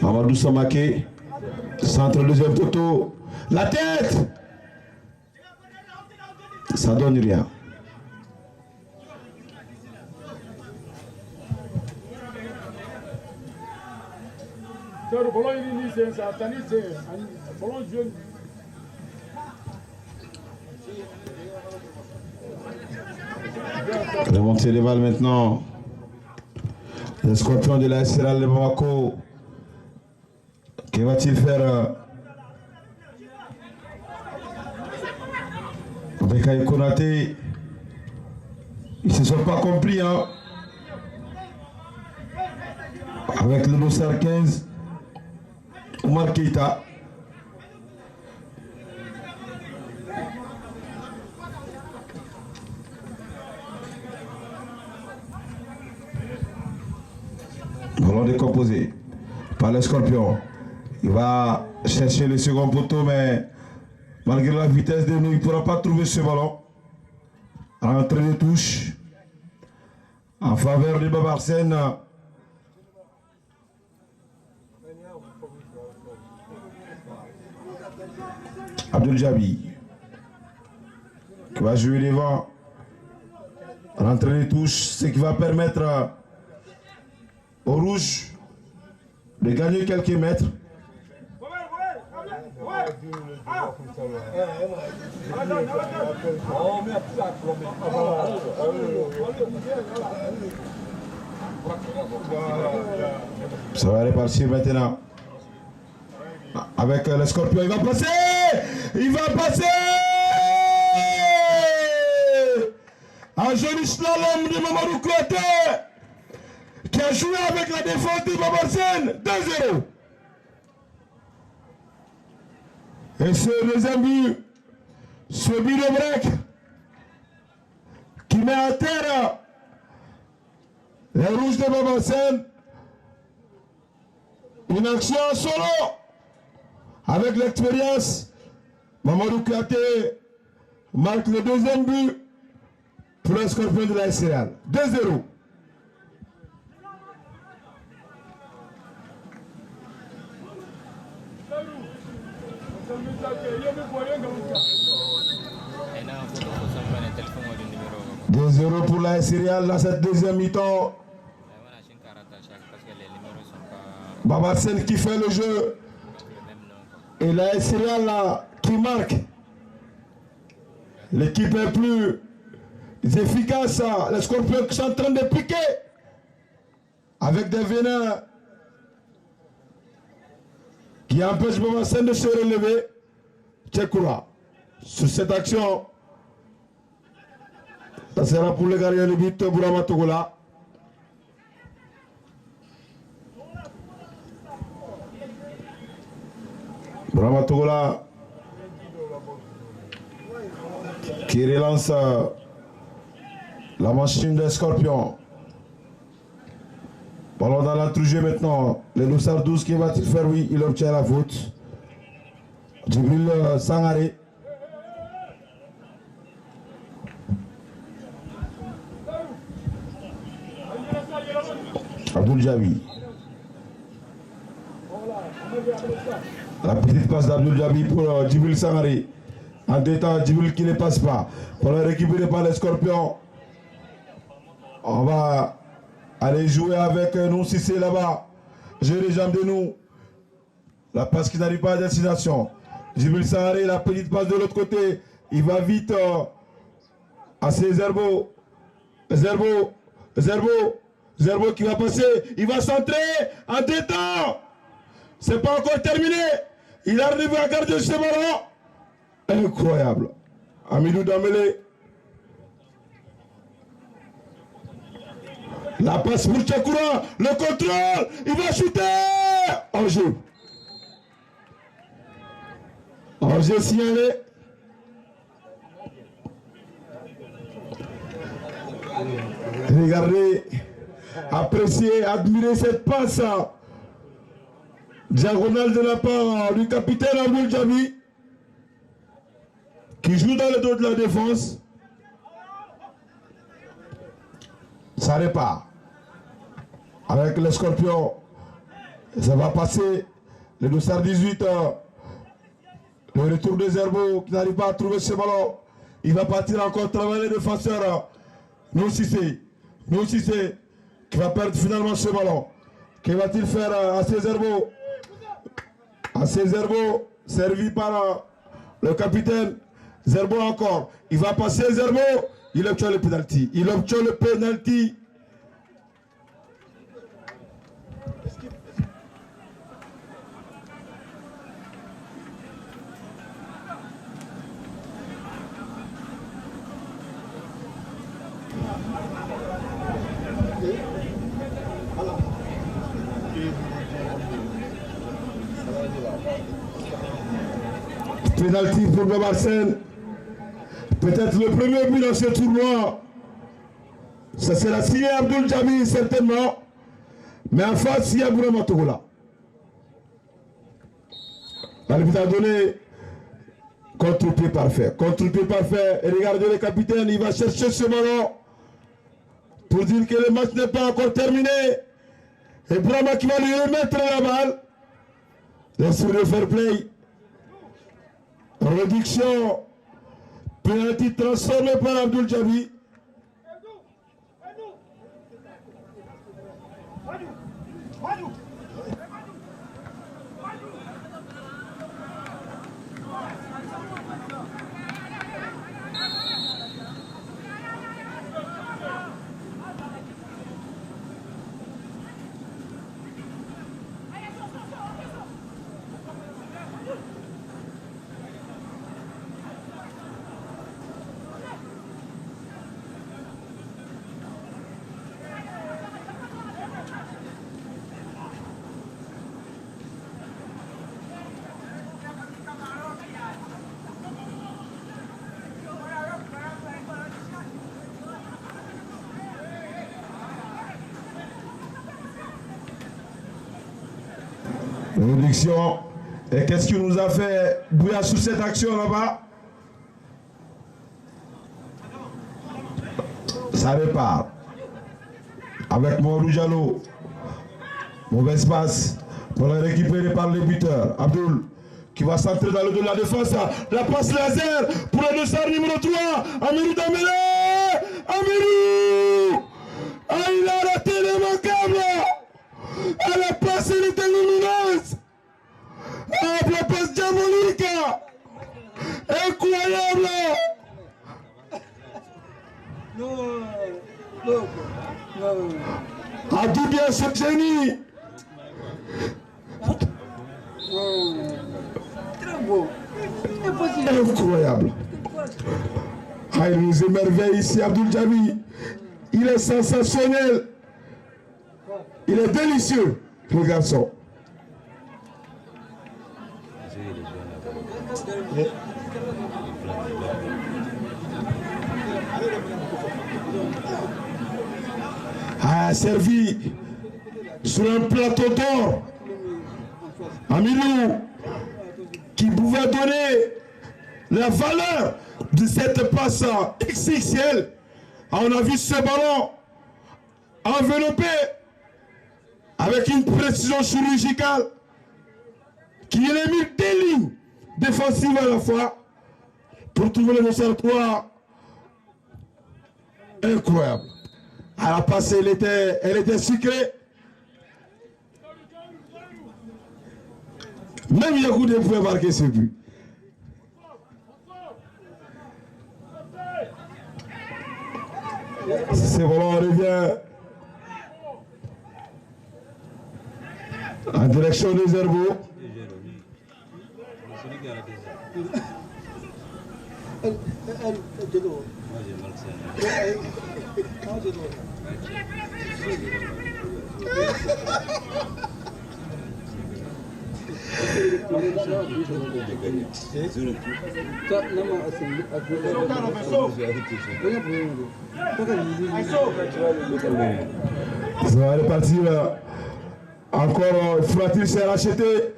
Mamadou Samake, centre deuxième poteau. La tête! Ça donne rien. Remonter les balles maintenant. Le Scorpion de la SRL de Bamako. Que va-t-il faire? Bekaï Konaté. Ils ne se sont pas compris. Hein? Avec le dossard 15. Oumar Keita. Ballon décomposé par le Scorpion. Il va chercher le second poteau, mais malgré la vitesse de nous, il ne pourra pas trouver ce ballon. Entrée de touche en faveur de Babarsen. Abdul Jabi qui va jouer devant. Rentrée de touche, ce qui va permettre au rouge de gagner quelques mètres. Ça va repartir maintenant. Avec le Scorpion, il va passer! Il va passer! Un joli slalom de Mamadou Kouaté qui a joué avec la défense de Babarsen. 2-0. Et ce deuxième but, ce but de break, qui met à terre les rouges de Babassène. Une action en solo avec l'expérience. Mamadou Kouyaté marque le deuxième but pour le Scorpion de la SCL. 2-0. Et là, il faut que téléphone du 2-0 numéro. pour la SCL dans cette deuxième mi-temps. Babassène qui fait le jeu. Et la SCL là qui marque. L'équipe est plus efficace. Les Scorpions qui sont en train de piquer. Avec des venins qui empêchent Babassène de se relever. Tchekoura. Sur cette action, ça sera pour le gardien de but Bourama Togola. Bourama Togola qui relance la machine des Scorpions. Ballon dans l'entrejeu maintenant. Le Loussard 12 qui va-t-il faire? Oui, il obtient la faute. Djibril Sangaré. Abdul Jabi. La petite passe d'Abdul Jabi pour Djibril Sangaré. En deux temps, Djibril qui ne passe pas. Pour le récupérer par les Scorpions. On va aller jouer avec nous si c'est là-bas. J'ai les jambes de nous. La passe qui n'arrive pas à destination. Djibril Sangaré, la petite passe de l'autre côté. Il va vite à ses Zerbo. Zerbo qui va passer. Il va centrer en deux temps. C'est pas encore terminé. Il arrive à garder ce ballon. Incroyable. Amidou Dambélé. La passe pour Tchekoura. Le contrôle. Il va shooter. En jeu. J'ai signalé. Regardez, appréciez, admirez cette passe diagonale de la part du capitaine Abdul Jabi qui joue dans le dos de la défense. Ça repart avec les Scorpions. Ça va passer le Dossard 18. Le retour de Zerbo qui n'arrive pas à trouver ce ballon. Il va partir encore travailler le défenseur. Non Cissé qui va perdre finalement ce ballon. Que va-t-il faire à Zerbo? À Zerbo, servi par le capitaine. Zerbo encore. Il va passer Zerbo. Il obtient le penalty. Penalty pour Babassène. Peut-être le premier but dans ce tournoi. Ça sera signé Abdul Jabi certainement. Mais en face, il y a Bourama Togola. L'arbitre a donné contre-pied parfait. Contre-pied parfait. Et regardez le capitaine, il va chercher ce ballon pour dire que le match n'est pas encore terminé. Et Bourama qui va lui remettre la balle. L'esprit de fair play. Réduction. Penalty transformé par Abdul Jabi. Réduction. Et qu'est-ce qui nous a fait bouillir sur cette action là-bas? Ça repart. Avec Mamadou Diallo. Mauvaise passe. Pour la récupérer par le buteur. Abdul qui va centrer dans le dos de la défense. La passe laser pour le dossard numéro 3. Amirou Dembélé. Amirou. Ah, il a raté l'immanquable. Ah, la passe elle était lumineuse. Ah, la passe diabolique. Incroyable. A dit bien ce génie. Très beau. Incroyable. Ah, il nous émerveille ici, Abdul Djabi. Il est sensationnel. Il est délicieux, le garçon. A servi sur un plateau d'or. Amilou, qui pouvait donner la valeur de cette passe XXL. On a vu ce ballon enveloppé avec une précision chirurgicale qui élimine des lignes défensives à la fois pour trouver le réservoir. Incroyable. À la passe, elle était sucrée. Même Yagoudé pouvait marquer ce but. C'est bon, on revient en direction des Zerbo. Ça va repartir. Encore, Fratil s'est racheté.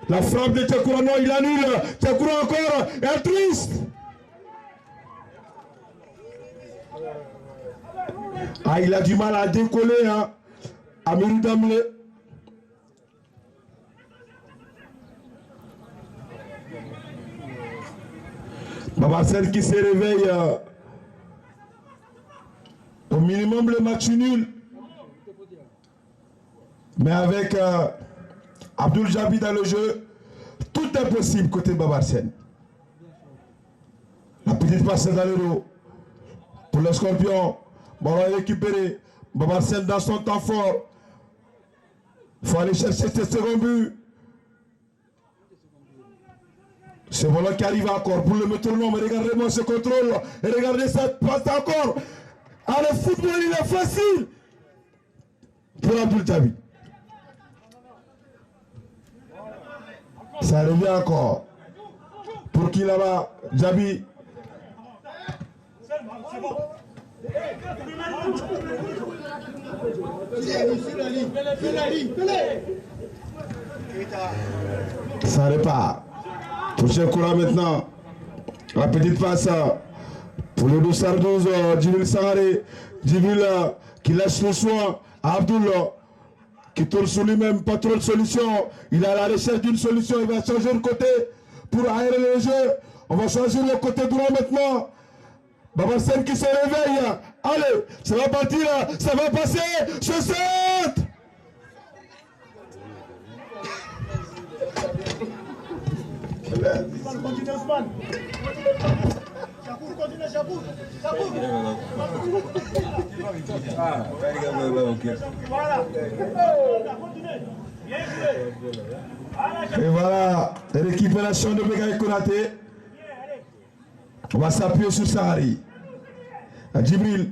La frappe de Tchakoura, non, il annule. Tchakoura encore, elle triste. Ah, il a du mal à décoller, hein. Amirou Dembélé. Babarsel qui se réveille au minimum le match nul. Mais avec Abdul Djabi dans le jeu, tout est possible côté Babarsel. La petite passe dans le dos pour le Scorpion. Ballon récupéré. Babarsel dans son temps fort. Il faut aller chercher ce second but. Ce ballon qui arrive encore pour le métronome. Regardez-moi ce contrôle. Et regardez cette passe encore. Ah, le football, il est facile pour Abdul Djabi. Ça revient encore. Pour qui là-bas? Djabi. Ça repart. Pour Chekoura maintenant. La petite passe pour le dossard 12, Djibril Sangaré. Djibril qui laisse le soin à Abdul qui tourne sur lui-même, pas trop de solution. Il est à la recherche d'une solution, il va changer de côté pour aérer le jeu. On va choisir le côté droit maintenant. Babarsel qui se réveille. Allez, ça va partir, ça va passer. Je saute. Continue Ousmane. Chapour, continue Chapour. Chapour. Ah, voilà. Continue. Bien joué. Et voilà, récupération de Begaï Konaté. On va s'appuyer sur Sahari. Djibril.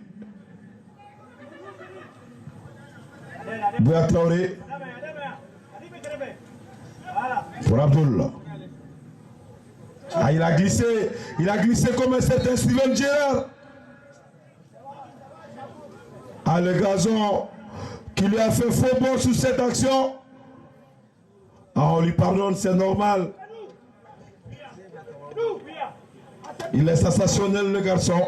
Bouya Traoré. Pour Abdul. Ah, il a glissé comme un certain Steven Gerrard. Ah, le gazon qui lui a fait faux bond sur cette action. Ah, on lui pardonne, c'est normal. Il est sensationnel, le garçon.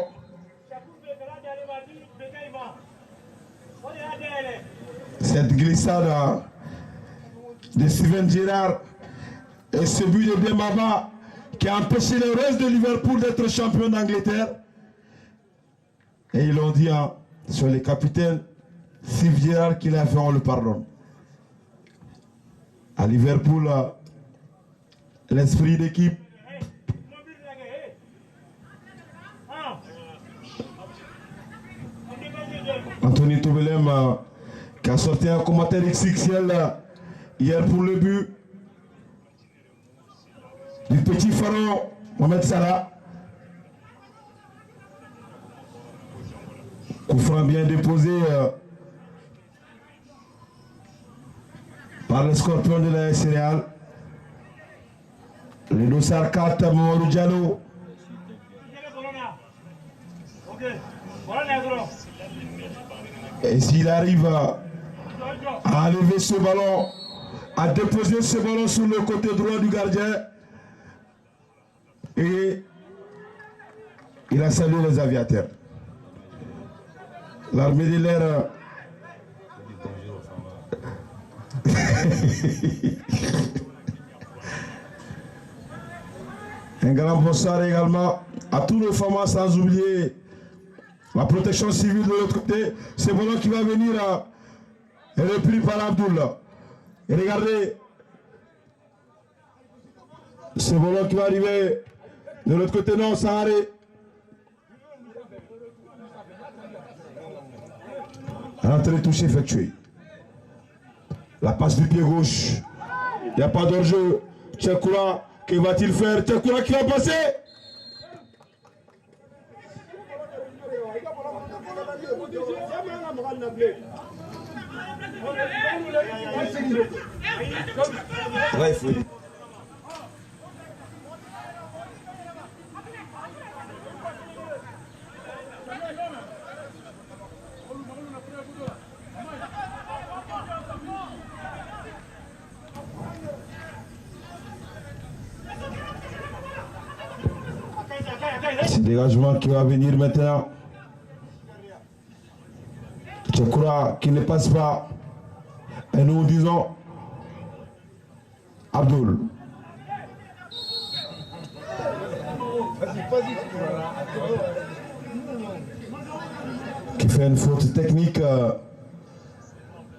Cette glissade de Steven Gerrard et ce but de Demba qui a empêché le reste de Liverpool d'être champion d'Angleterre. Et ils l'ont dit sur les capitaines, Steve Gerrard qui l'a fait, on le pardonne. À Liverpool, l'esprit d'équipe. Anthony Toubelem qui a sorti un commentaire XXL hier pour le but du petit pharaon Mohamed Salah. Coup franc bien déposé par le scorpion de la Real. Le dossard 4, Mamadou Diallo. Et s'il arrive à enlever ce ballon, à déposer ce ballon sur le côté droit du gardien, et il a salué les aviateurs. L'armée de l'air. Un grand bonsoir également à tous nos femmes, sans oublier la protection civile de l'autre côté. C'est ballon qui va venir repris par Abdullah. Et regardez, ce ballon qui va arriver de l'autre côté, non, sans arrêt. Rentrée touchée effectuée. La passe du pied gauche. Il n'y a pas d'enjeu. Tchekoura, que va-t-il faire? Tchekoura qui va passer. C'est dégagement qui va venir maintenant. Tchekoura qui ne passe pas. Et nous disons Abdul. Qui fait une faute technique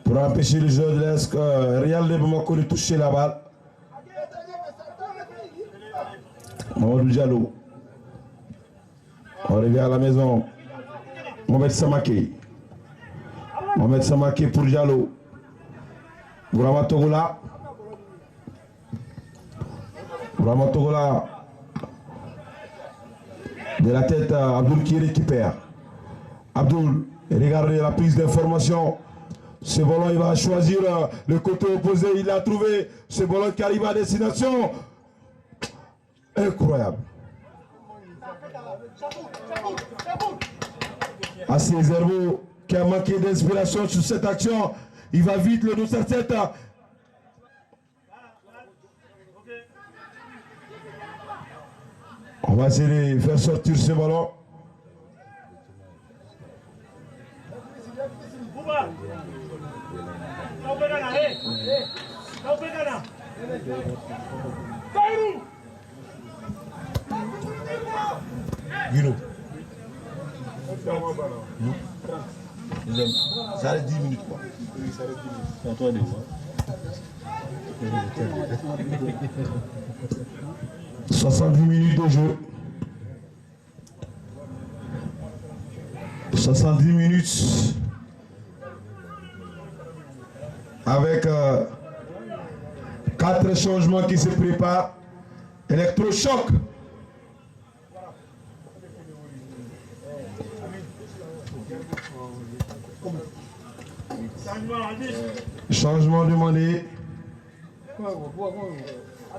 pour empêcher le jeu de Real de Bamako de toucher la balle. Mamadou Diallo. On revient à la maison. Mohamed Samake. Mohamed Samake pour Diallo. Bourama Togola. Bourama Togola. De la tête à Abdul qui récupère. Abdul, regardez la prise d'information. Ce ballon, il va choisir le côté opposé. Il a trouvé ce ballon qui arrive à destination. Incroyable. Assez Zerbo qui a manqué d'inspiration sur cette action. Il va vite le 2-7. On va essayer de faire sortir ce ballon. Guino. Ça reste 10 minutes quoi. C'est à toi de voir. 70 minutes de jeu. 70 minutes avec 4 changements qui se préparent. Électrochoc. Changement demandé.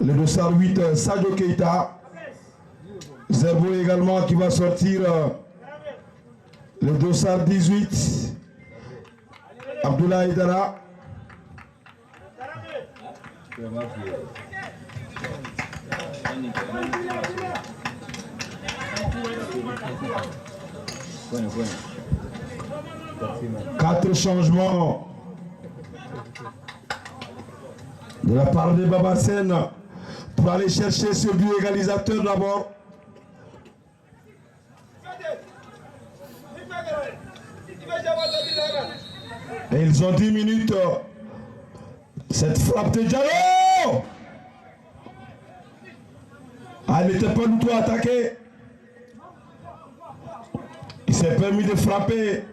Le dossard 8, Sadio Keita. Zerbo également qui va sortir. Le dossard 18, Abdoulaye Dara. Quatre changements de la part de Babassène pour aller chercher ce but égalisateur d'abord. Et ils ont 10 minutes. Cette frappe de Diallo, elle n'était pas du tout attaquée. Il s'est permis de frapper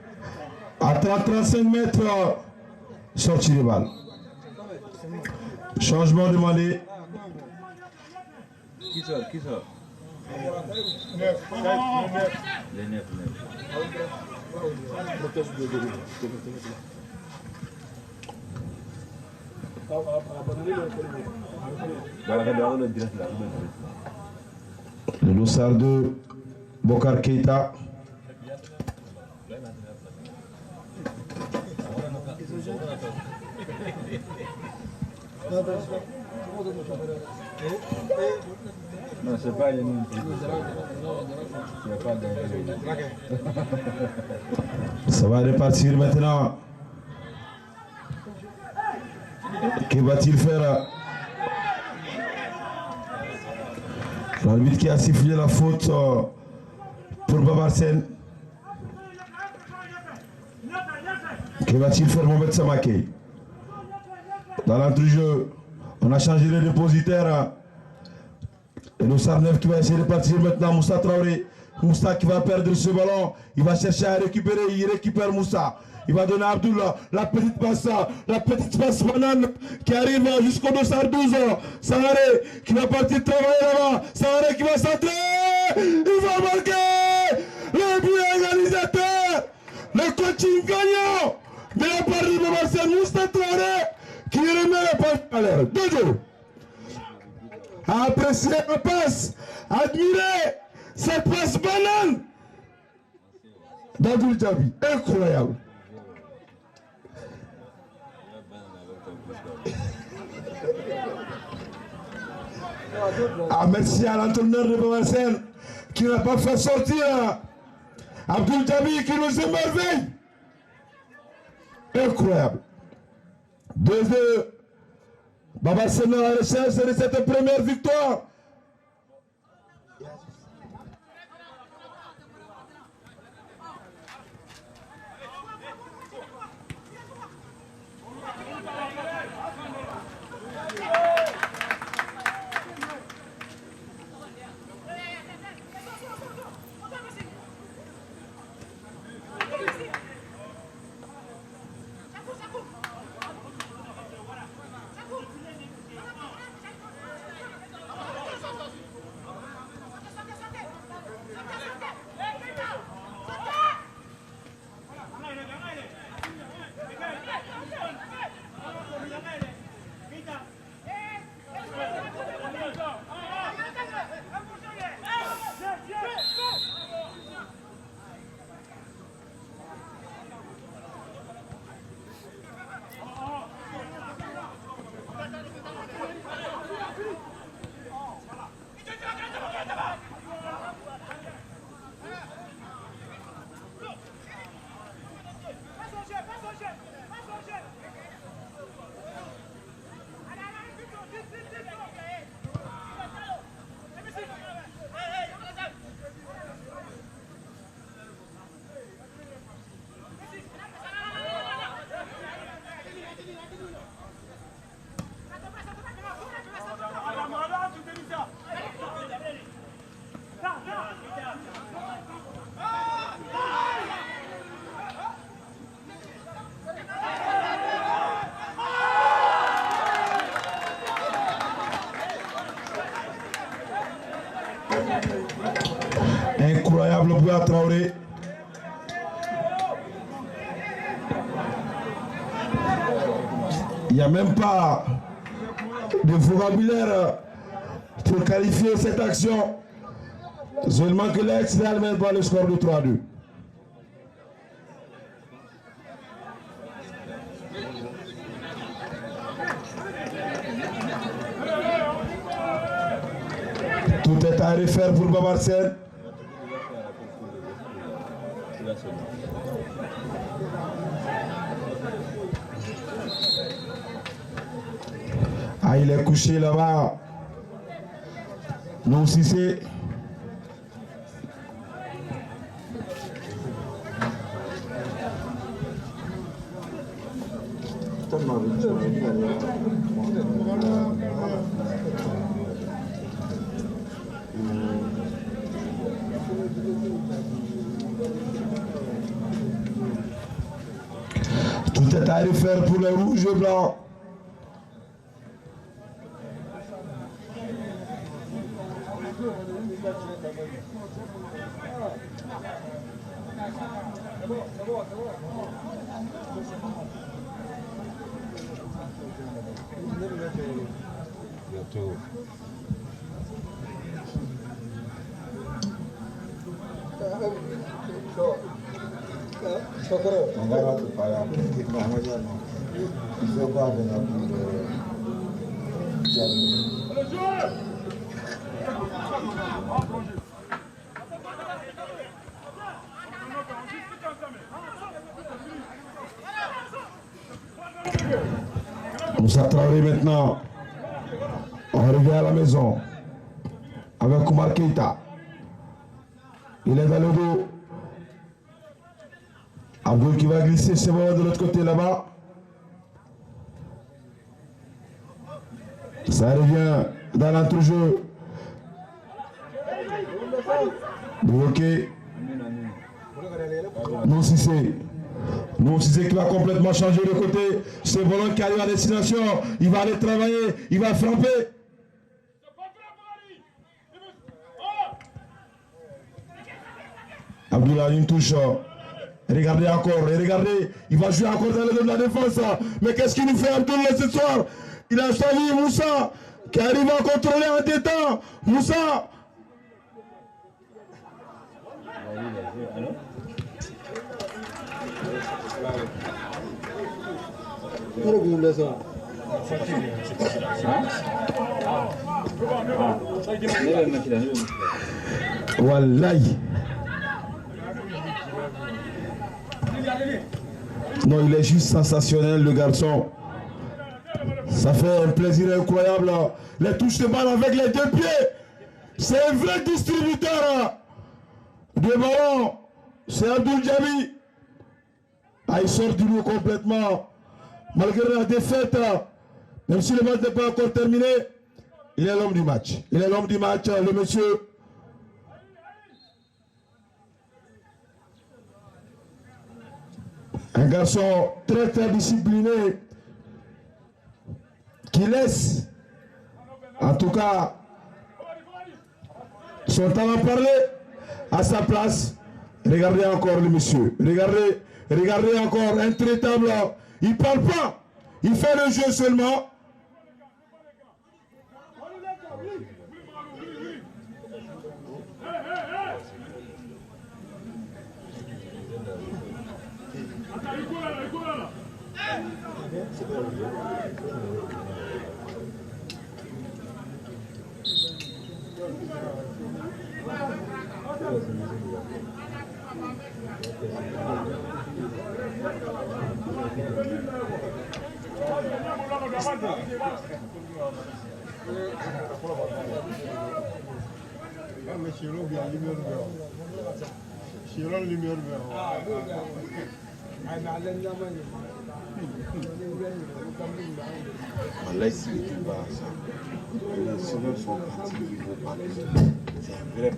à 30-35 mètres, sortie de balle. Changement demandé. Qui sort? Les neuf. Le dossard de Bokar Keita. Non, c'est pas une. Ça va repartir maintenant. Que va-t-il faire? L'arbitre qui a sifflé la faute pour Babassène. Que va-t-il faire Mohamed Samaké? Dans l'entrejeu, on a changé le dépositaire. Et le Sarnev qui va essayer de partir maintenant, Moussa Traoré. Moussa qui va perdre ce ballon. Il va chercher à récupérer. Il récupère Moussa. Il va donner à Abdullah la petite passe banane qui arrive jusqu'au dossard 12. Saharé qui va partir travailler là-bas. Saharé qui va centrer. Il va marquer le but égalisateur. Le coaching gagnant de la part de Babassène. Moussa Traoré qui remet la passe à l'air. Dojo. Apprécier la passe. Admirer cette passe banane d'Abdul Djabi. Incroyable. Ah, merci à l'entraîneur de Babassène qui n'a pas fait sortir Abdul Djabi qui nous émerveille. Incroyable. 2-2. Babassène à la recherche de cette première victoire. Incroyable Bouya Traoré. Il n'y a même pas de vocabulaire pour qualifier cette action. Seulement que l'ex-Real mène pas le score de 3-2. refaire pour Babar Sen. Ah, il est couché là-bas. Non, si c'est. Tout est à refaire pour les rouges et blancs. Moussa Traoré maintenant. On revient à la maison avec Koumar Keita. Il est dans le dos. Abdul qui va glisser ce moment de l'autre côté là-bas. Ça revient dans l'entrejeu. Bloqué. Non Cissé. Non Cissé qui va complètement changer de côté. Ce ballon qui arrive à destination. Il va aller travailler. Il va frapper. Abdoulaye une touche. Regardez encore, et regardez, il va jouer encore dans le dos de la défense. Mais qu'est-ce qu'il nous fait Abdoulaye ce soir? Il a choisi Moussa qui arrive à contrôler en détente. Moussa. Wallahi. Non, il est juste sensationnel, le garçon. Ça fait un plaisir incroyable. Les touches de balle avec les deux pieds. C'est un vrai distributeur de ballon. C'est Abdul Djabi. Ah, il sort du lot complètement. Malgré la défaite, même si le match n'est pas encore terminé, il est l'homme du match. Il est l'homme du match, le monsieur. Un garçon très très discipliné qui laisse, en tout cas, son talent parler à sa place. Regardez encore le monsieur. Regardez encore, intraitable. Il ne parle pas. Il fait le jeu seulement. Là, ici, tout bas, ça. Les signaux sont partis, ils vont parler. C'est un vrai.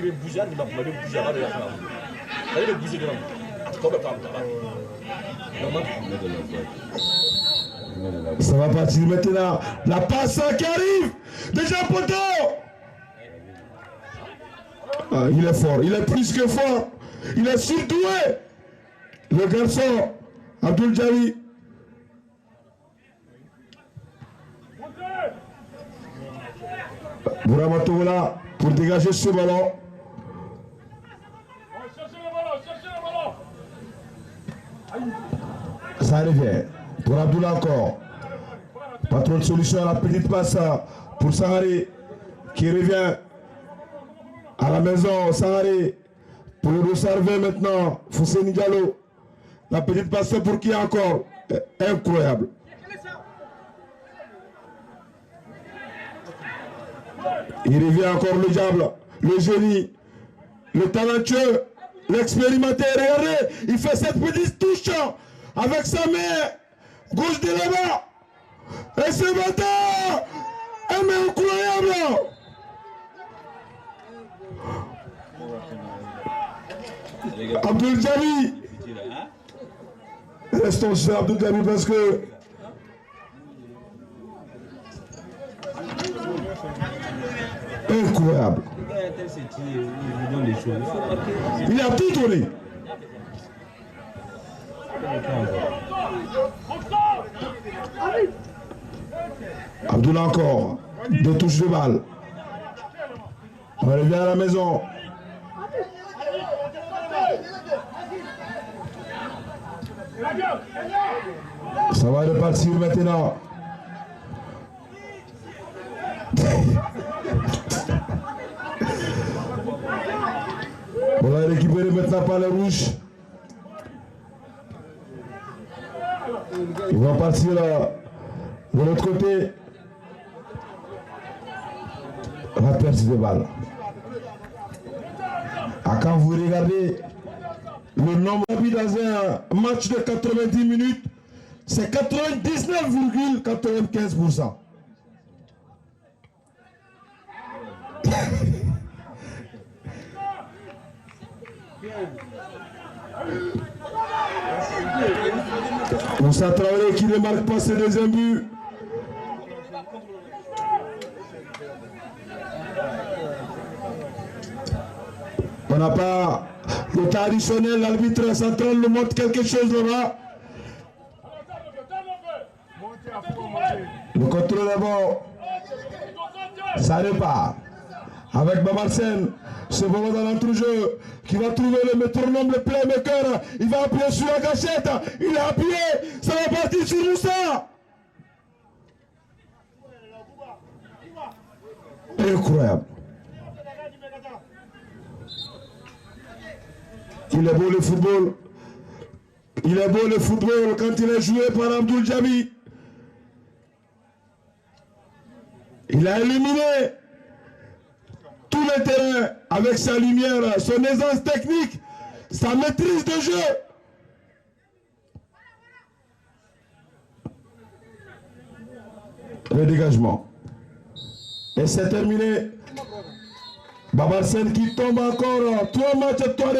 Il bouger, il va bouger avant de la faire. Il va bouger devant. Comme pas. Ça va partir maintenant. La passe qui arrive. Déjà poteau. Ah, il est fort. Il est plus que fort. Il est surdoué. Le garçon, Abdul Djabi. Bourama pour dégager ce ballon. Ça revient Pour Abdoullah encore. Pas trop de solution à la petite passe pour Sangaré qui revient à la maison. Sangaré pour le Sarvé maintenant. Fousseni Diallo. La petite passe pour qui encore? Incroyable. Il revient encore le diable, le génie, le talentueux, l'expérimenté. Regardez, il fait cette petite touche avec sa main gauche de là-bas. Et ce bâtard, un main incroyable. Abdul Jami. Restons sur Abdul Jami parce que incroyable. Il a tout donné. Abdullah encore. Deux touches de balle. On revient à la maison. Ça va repartir maintenant. On va récupérer maintenant par les rouges. Il va partir de l'autre côté. La perte de balle. Quand vous regardez le nombre de buts dans un match de 90 minutes, c'est 99,95%. Moussa Traoré qui ne marque pas ses deuxième but. On n'a pas le temps additionnel, l'arbitre central nous montre quelque chose là-bas. Le contrôle est bon. Ça repart. Avec Babarsen, ce moment dans l'entrejeu qui va trouver le métronome, le playmaker. Il va appuyer sur la gâchette. Il a appuyé. Ça va partir sur Moussa. Incroyable. Il est beau le football. Il est beau le football quand il est joué par Abdul Jami. Il a éliminé tout le terrain avec sa lumière, son aisance technique, sa maîtrise de jeu. Le dégagement. Et c'est terminé. Babarsen qui tombe encore. 3 matchs, 3